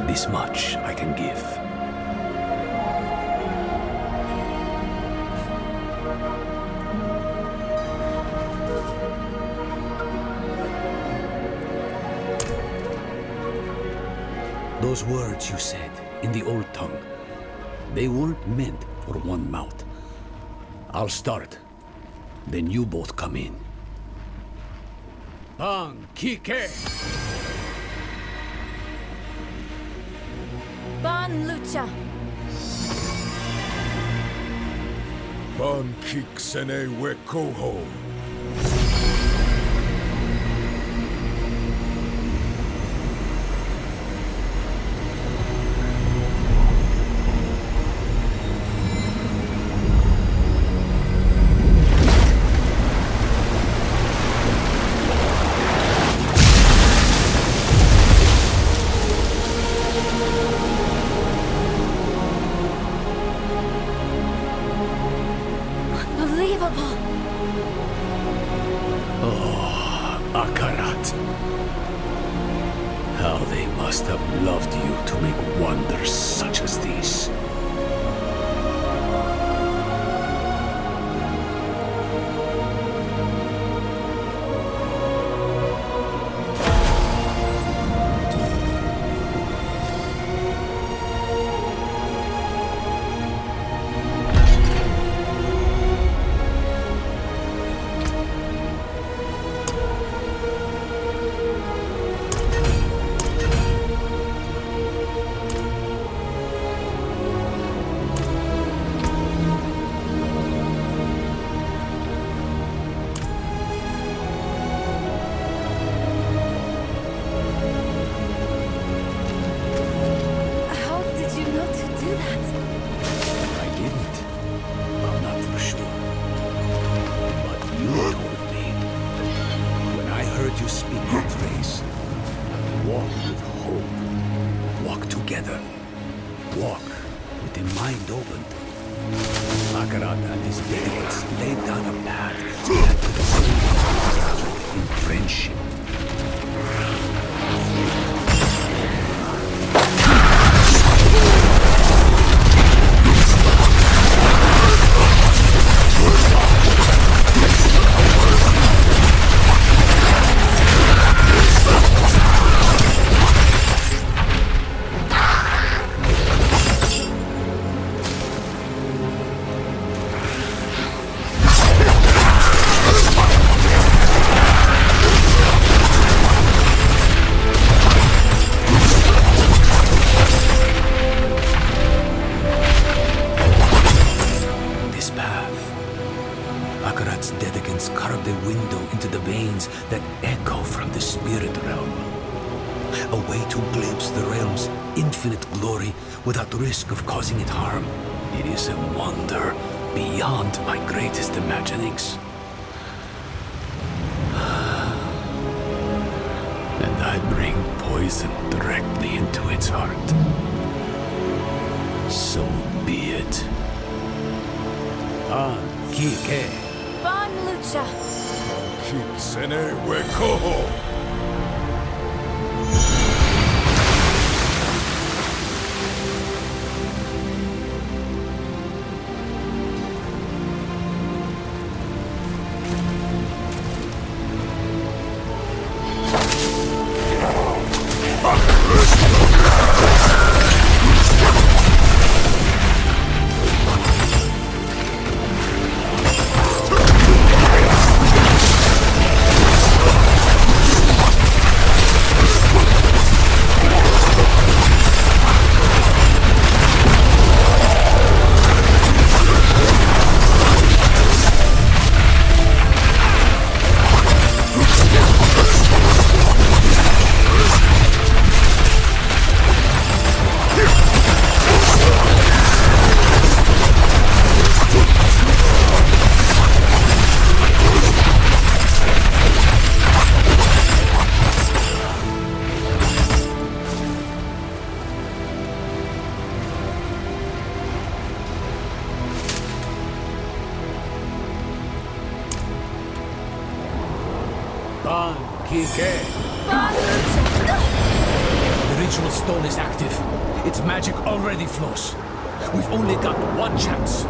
This much I can give. Those words you said in the old tongue, they weren't meant for one mouth. I'll start, then you both come in. Bang Kike! Ban lucha! Ban kik sene we koho. Unbelievable! Akarat. How they must have loved you to make wonders such as these. together. Walk with the mind opened. Akarat and his delegates laid down a path that could bring in friendship. That echo from the spirit realm. A way to glimpse the realm's infinite glory without risk of causing it harm. It is a wonder beyond my greatest imaginings. And I bring poison directly into its heart. So be it. Kike. Bon Lucha! Sene Wekoho! The ritual stone is active. Its magic already flows. We've only got one chance.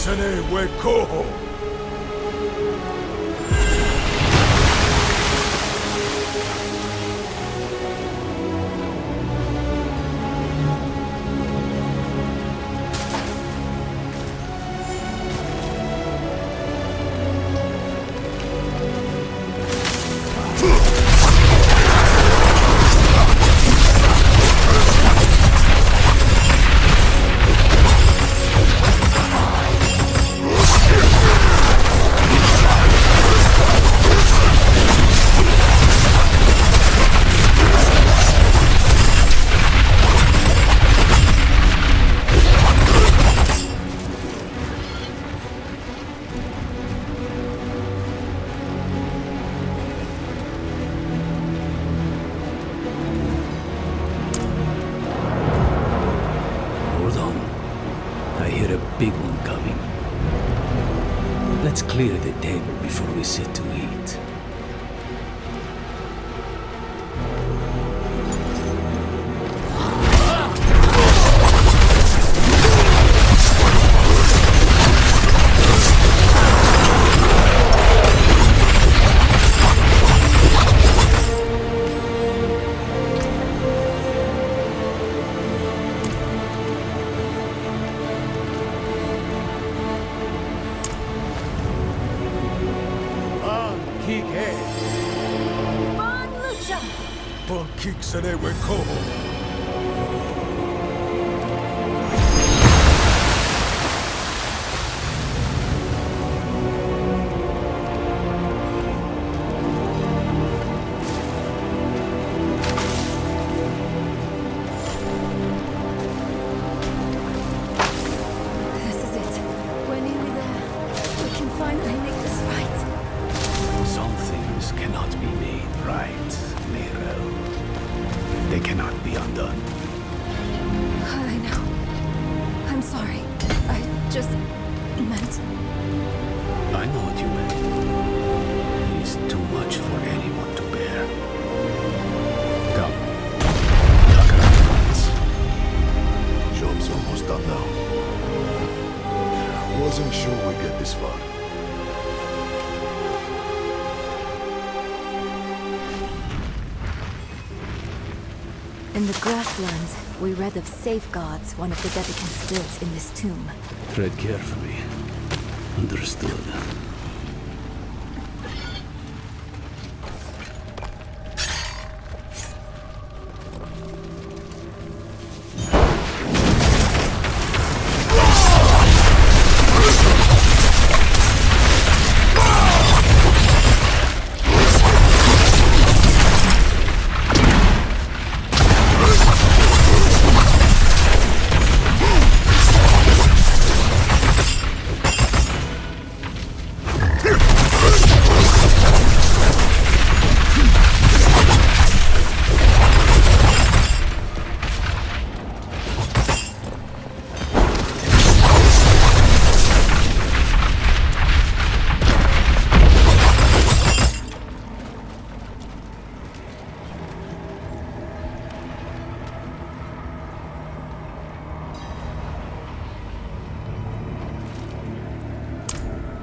Sene Wekoho! Big one coming. Let's clear the table before we sit to eat. Kike. Bon Lucha! Por Kiksane Weko. This is it. We're nearly there. We can finally make this right. Some things cannot be made right, Meirel. They cannot be undone. I know. I'm sorry. I just meant... I know what you meant. It is too much for anyone to bear. Come. Akarat waits. Job's almost done now. Wasn't sure we'd get this far. In the grasslands, we read of safeguards one of the Dedicants built in this tomb. Tread carefully. Understood.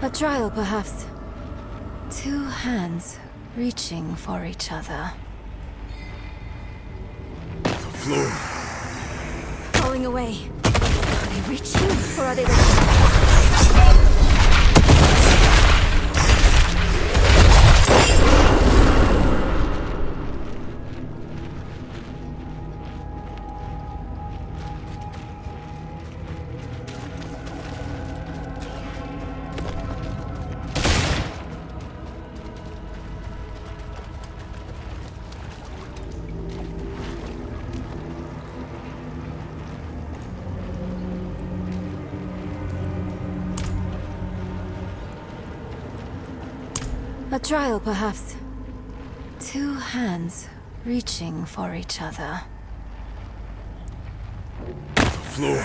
A trial, perhaps. Two hands reaching for each other. The floor. Falling away. Are they reaching, or are they reaching? A trial, perhaps. Two hands reaching for each other. The floor.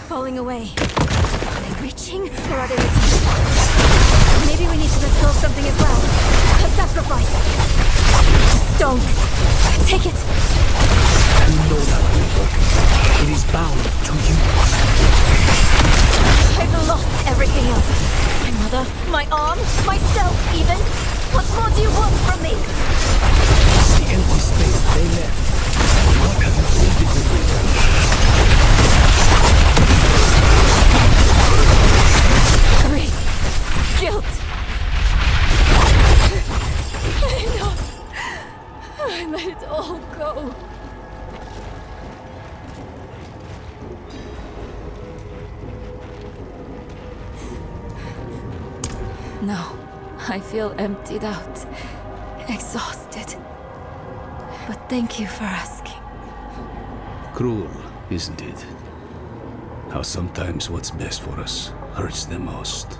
Falling away. Are they reaching, or are they reaching? Maybe we need to let go of something as well. A sacrifice. Stone. Take it. You know that paper. It is bound to you. I've lost everything else. My mother, my arm, myself even. What more do you want from me? The empty space they left. What have you created in return? Grief. Guilt. Enough. I let it all go. No, I feel emptied out, exhausted. But thank you for asking. Cruel, isn't it? How sometimes what's best for us hurts the most.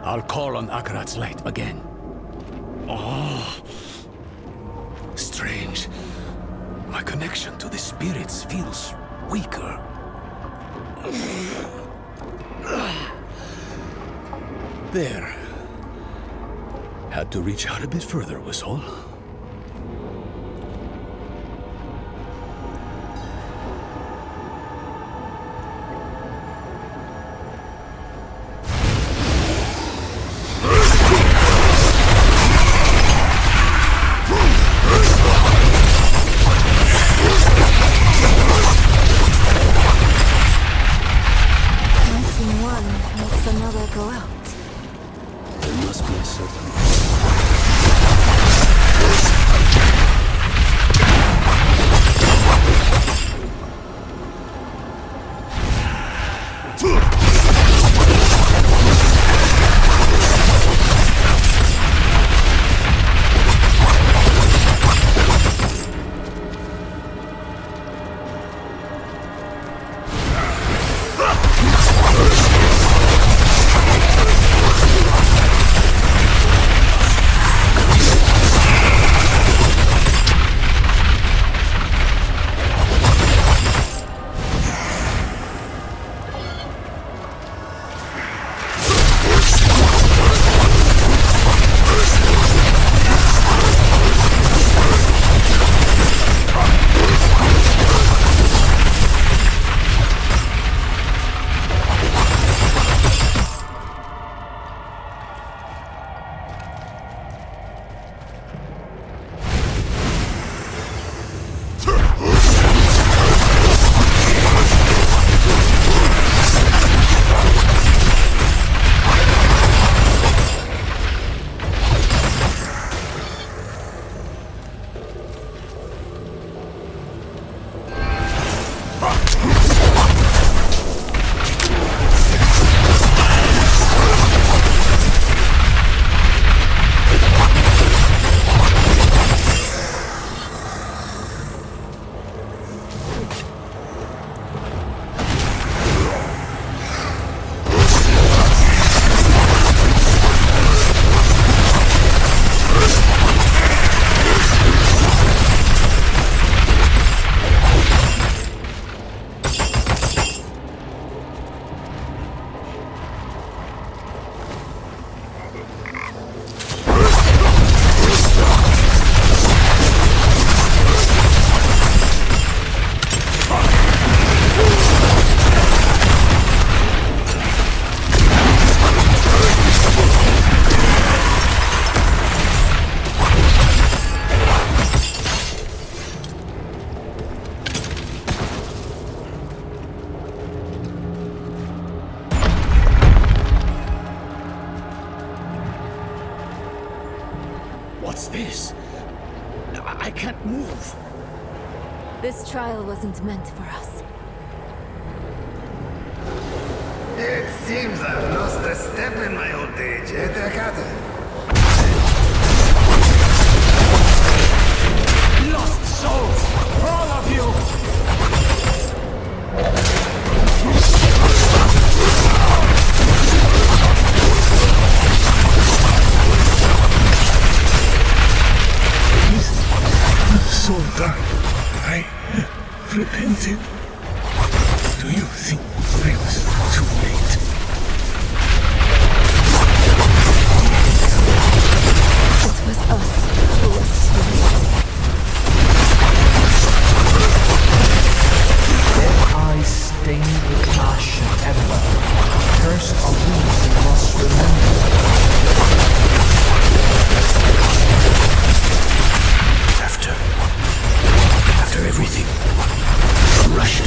I'll call on Akarat's light again. Oh. Strange. My connection to the spirits feels weaker. There. Had to reach out a bit further, was all. Lighting one makes another go out. There must be a certain... What's this? I can't move. This trial wasn't meant for us. It seems I've lost a step in my old age, Takata? Lost souls! All of you! So done. I repented. Do you think I was too late? It was us who was too late. Their eyes stained with ash and ember. Cursed are these who must remember. After everything, Russia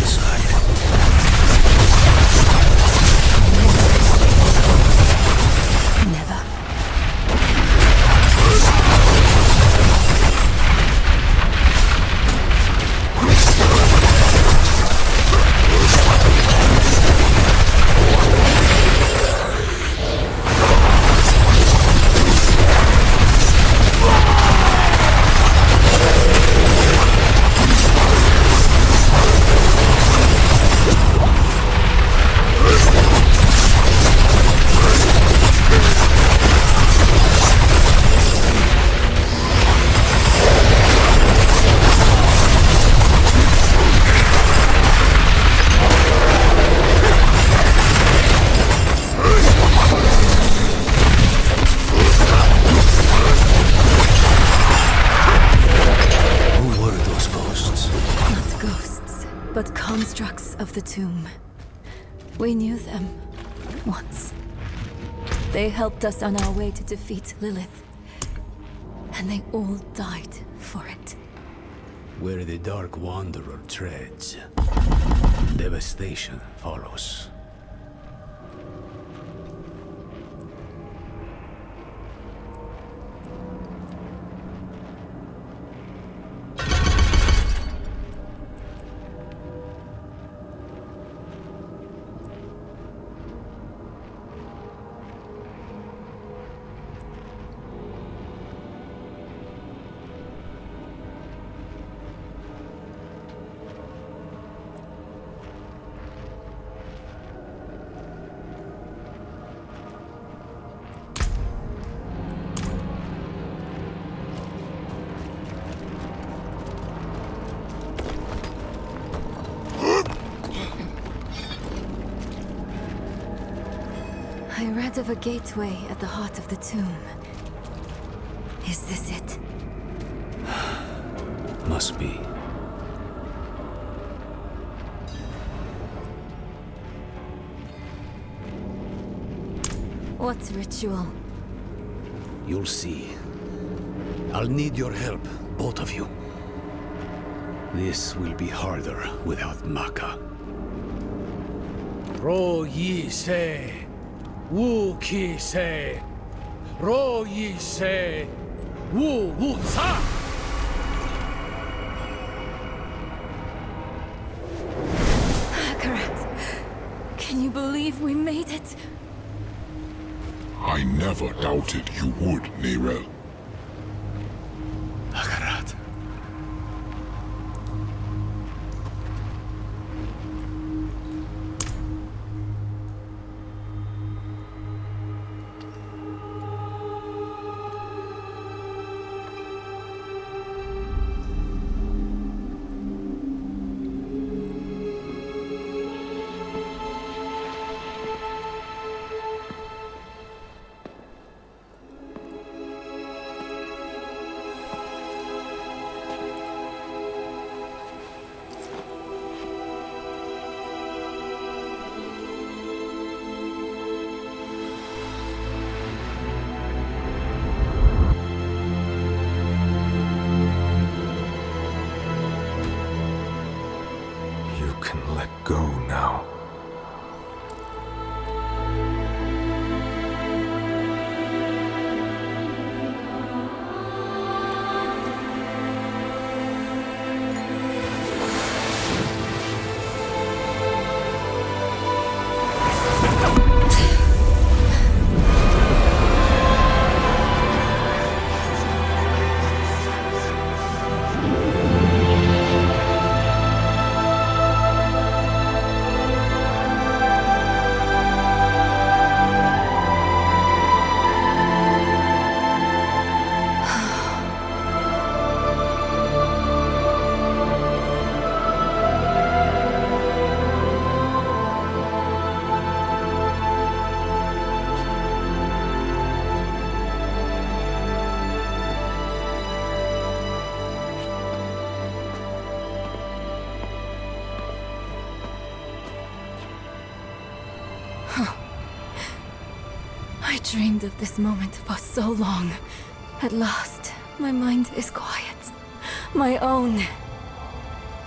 constructs of the tomb. We knew them once. They helped us on our way to defeat Lilith. And they all died for it. Where the Dark Wanderer treads, devastation follows. I read of a gateway at the heart of the tomb. Is this it? Must be. What ritual? You'll see. I'll need your help, both of you. This will be harder without Maka. Ro yi se, wu ki se, ro yi se, wu wu sa. Akarat, can you believe we made it? I never doubted you would, Nirel. Akarat. You can let go now. I dreamed of this moment for so long. At last, my mind is quiet. My own.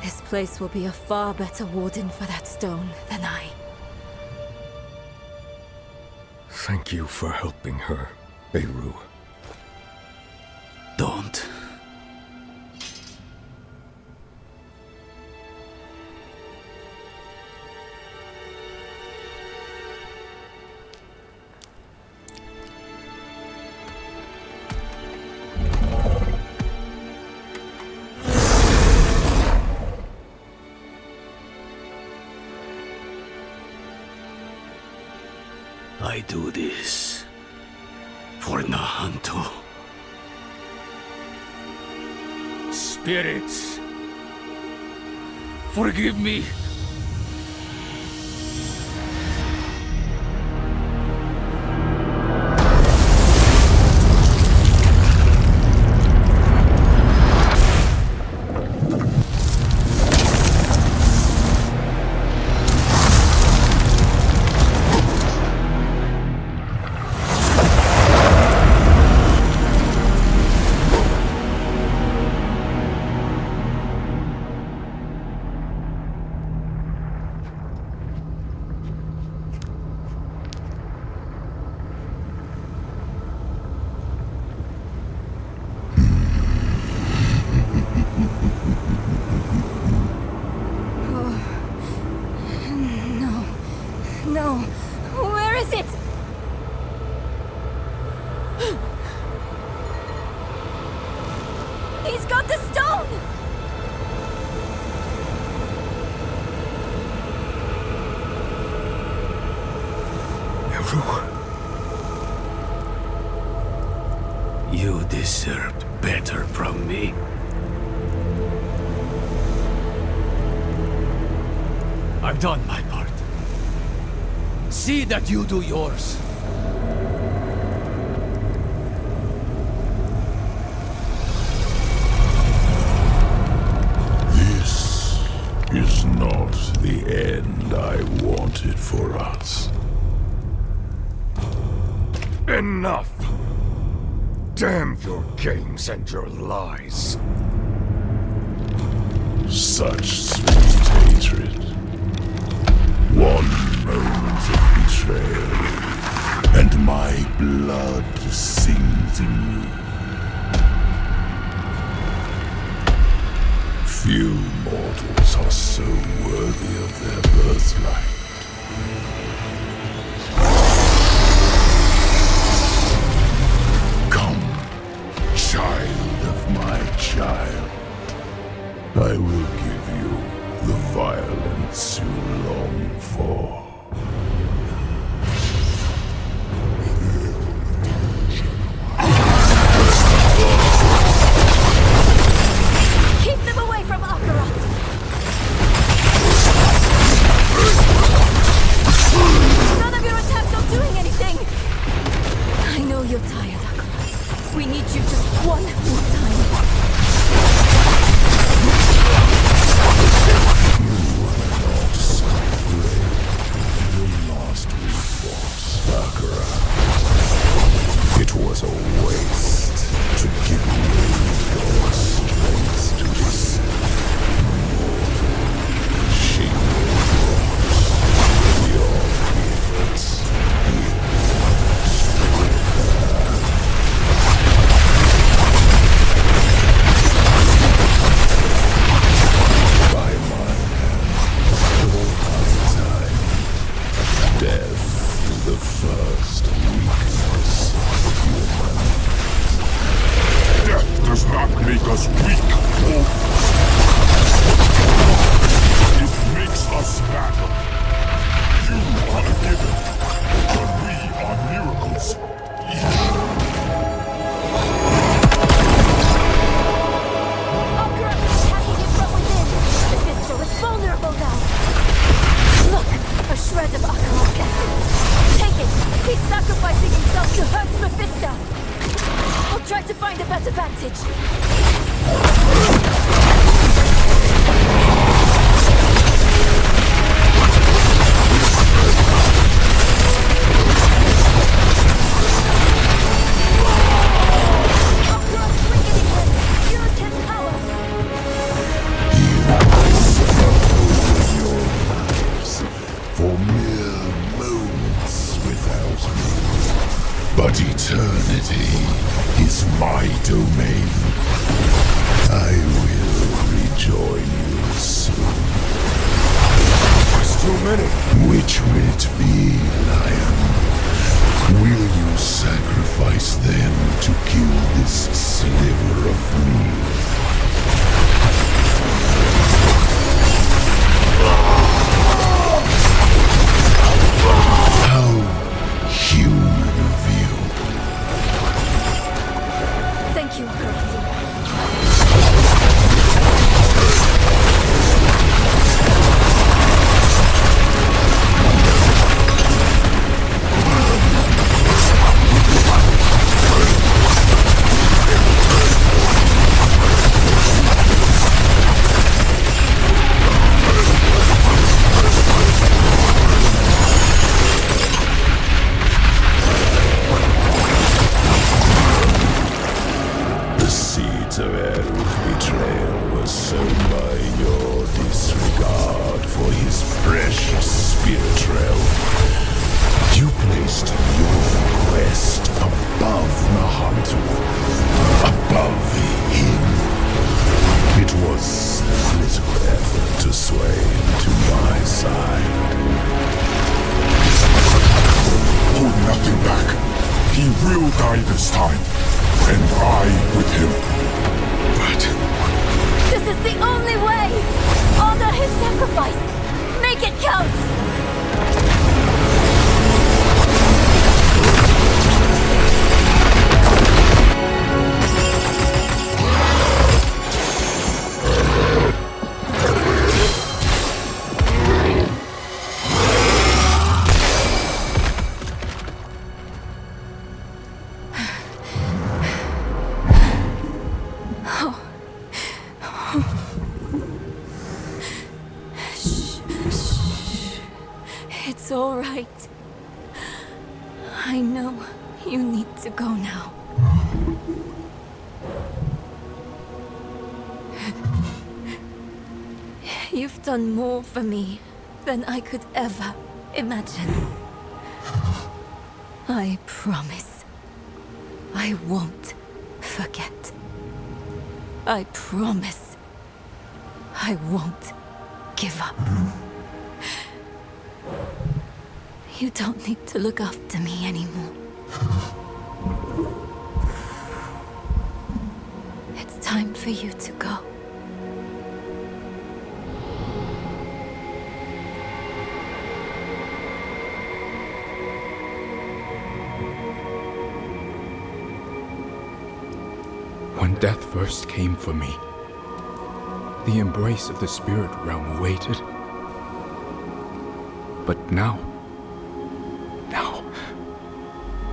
This place will be a far better warden for that stone than I. Thank you for helping her, Beirut. Don't. I do this for Nahanto. Spirits, forgive me. The stone! You deserved better from me. I've done my part. See that you do yours. This is not the end I wanted for us. Enough! Damn your games and your lies. Such sweet hatred. One moment of betrayal, and my blood sings in you. Few mortals are so worthy of their birthright. Come, child of my child. I will give you the violence you long for. Keep them away from Akarat! None of your attempts are doing anything! I know you're tired, Akarat. We need you just one more time. It was a waste to give away your strength to this shameful your gifts. By my hand, all time, death is the first weakness of humanity. Death does not make us weak, it makes us matter. You are a given, but we are miracles. Akarat is attacking him from within! Mephisto is vulnerable now! Look! A shred of Akarat's essence! Take it! He's sacrificing himself to hurt Mephisto! I'll try to find a better vantage! Akarat's weakening him! Use his power! Your lives for mere moments without me. But eternity is my domain. I will rejoin you soon. There's too many. Which will it be, Lion? Will you sacrifice them to kill this sliver of me? How human of you. Thank you, Akarat. The seeds of Eru's betrayal were sown by your disregard for his precious spirit realm. You placed your quest above Nahantu, above him. It was little effort to sway him to my side. Hold nothing back. He will die this time, and I with him. But This is the only way! Honor his sacrifice! Make it count! It's all right. I know you need to go now. You've done more for me than I could ever imagine. I promise. I won't forget. I promise. I won't give up. You don't need to look after me anymore. It's time for you to go. When death first came for me, the embrace of the spirit realm awaited. But now,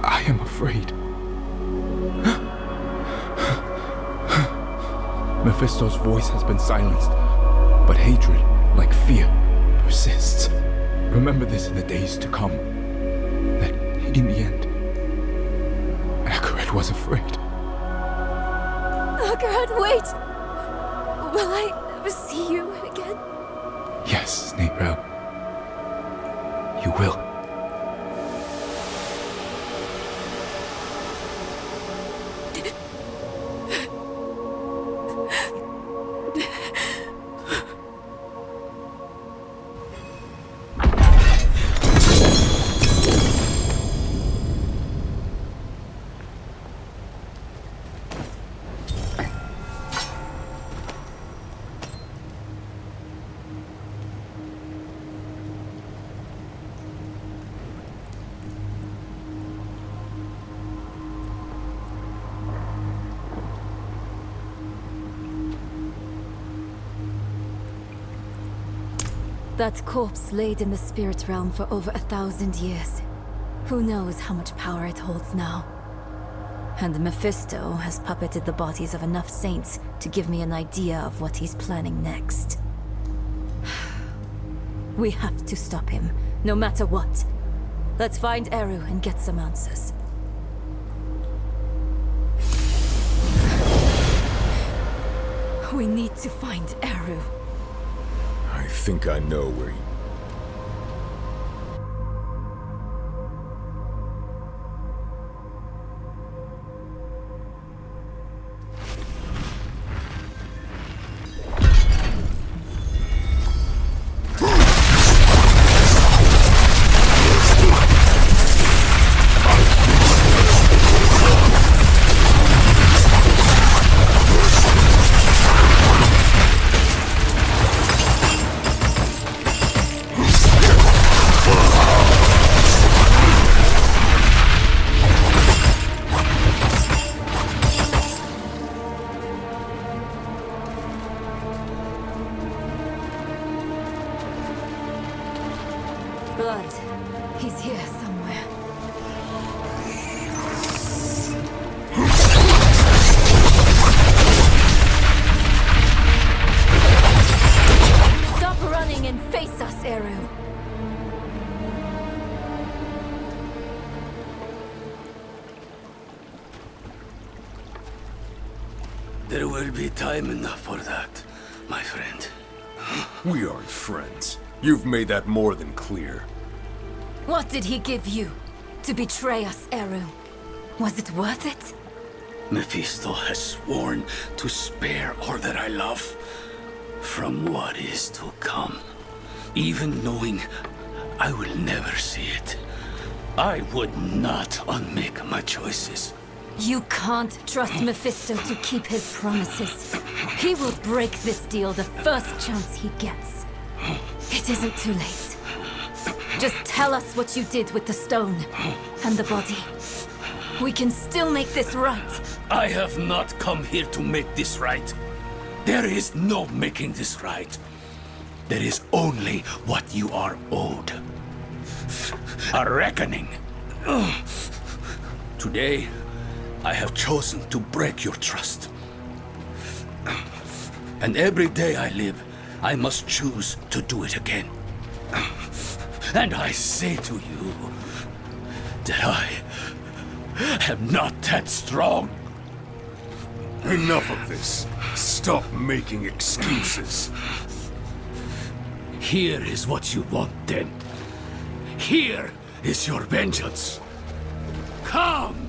I am afraid. Mephisto's voice has been silenced, but hatred, like fear, persists. Remember this in the days to come, that in the end, Akaret was afraid. Akaret, wait! Will I ever see you again? Yes, Nabrel. You will. That corpse laid in the spirit realm for over 1,000 years. Who knows how much power it holds now? And Mephisto has puppeted the bodies of enough saints to give me an idea of what he's planning next. We have to stop him, no matter what. Let's find Eru and get some answers. We need to find Eru. I think I know where he... Blood. He's here somewhere. Stop running and face us, Eru. There will be time enough for that, my friend. We aren't friends. You've made that more than clear. What did he give you to betray us, Eru? Was it worth it? Mephisto has sworn to spare all that I love from what is to come. Even knowing I will never see it, I would not unmake my choices. You can't trust Mephisto to keep his promises. He will break this deal the first chance he gets. It isn't too late. Just tell us what you did with the stone and the body. We can still make this right. I have not come here to make this right. There is no making this right. There is only what you are owed. A reckoning. Today, I have chosen to break your trust. And every day I live, I must choose to do it again. And I say to you that I am not that strong. Enough of this. Stop making excuses. Here is what you want, then. Here is your vengeance. Come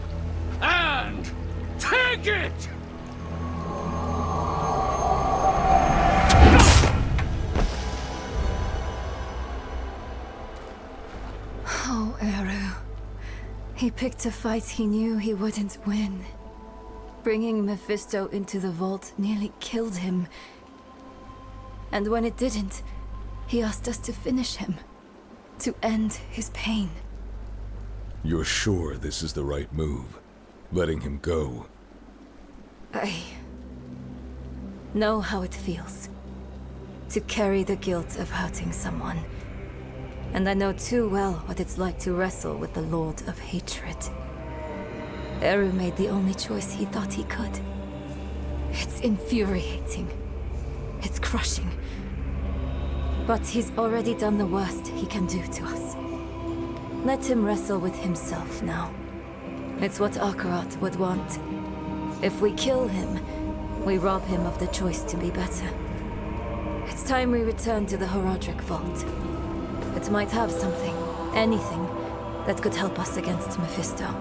and take it! Oh, Eru. He picked a fight he knew he wouldn't win. Bringing Mephisto into the vault nearly killed him. And when it didn't, he asked us to finish him. To end his pain. You're sure this is the right move? Letting him go? I know how it feels. To carry the guilt of hurting someone. And I know too well what it's like to wrestle with the Lord of Hatred. Eru made the only choice he thought he could. It's infuriating. It's crushing. But he's already done the worst he can do to us. Let him wrestle with himself now. It's what Akarat would want. If we kill him, we rob him of the choice to be better. It's time we return to the Horadric Vault. It might have something, anything, that could help us against Mephisto.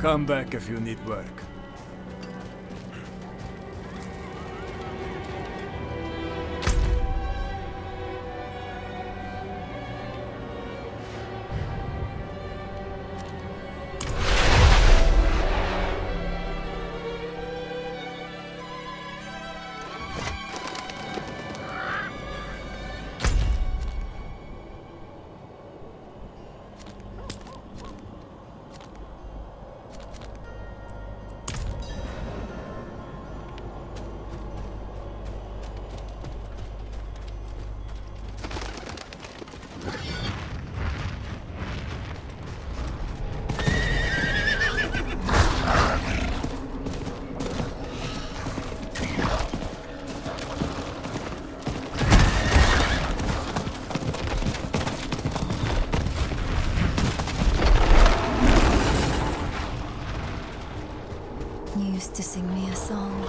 Come back if you need work. You used to sing me a song.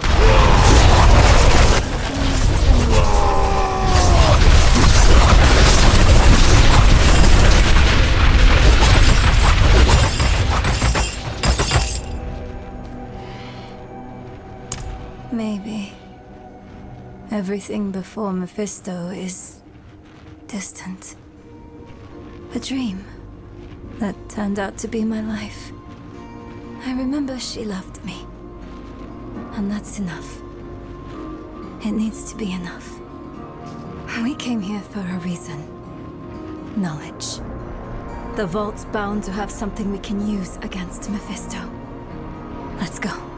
Maybe everything before Mephisto is distant. A dream that turned out to be my life. I remember she loved me. And that's enough. It needs to be enough. We came here for a reason. Knowledge. The Vault's bound to have something we can use against Mephisto. Let's go.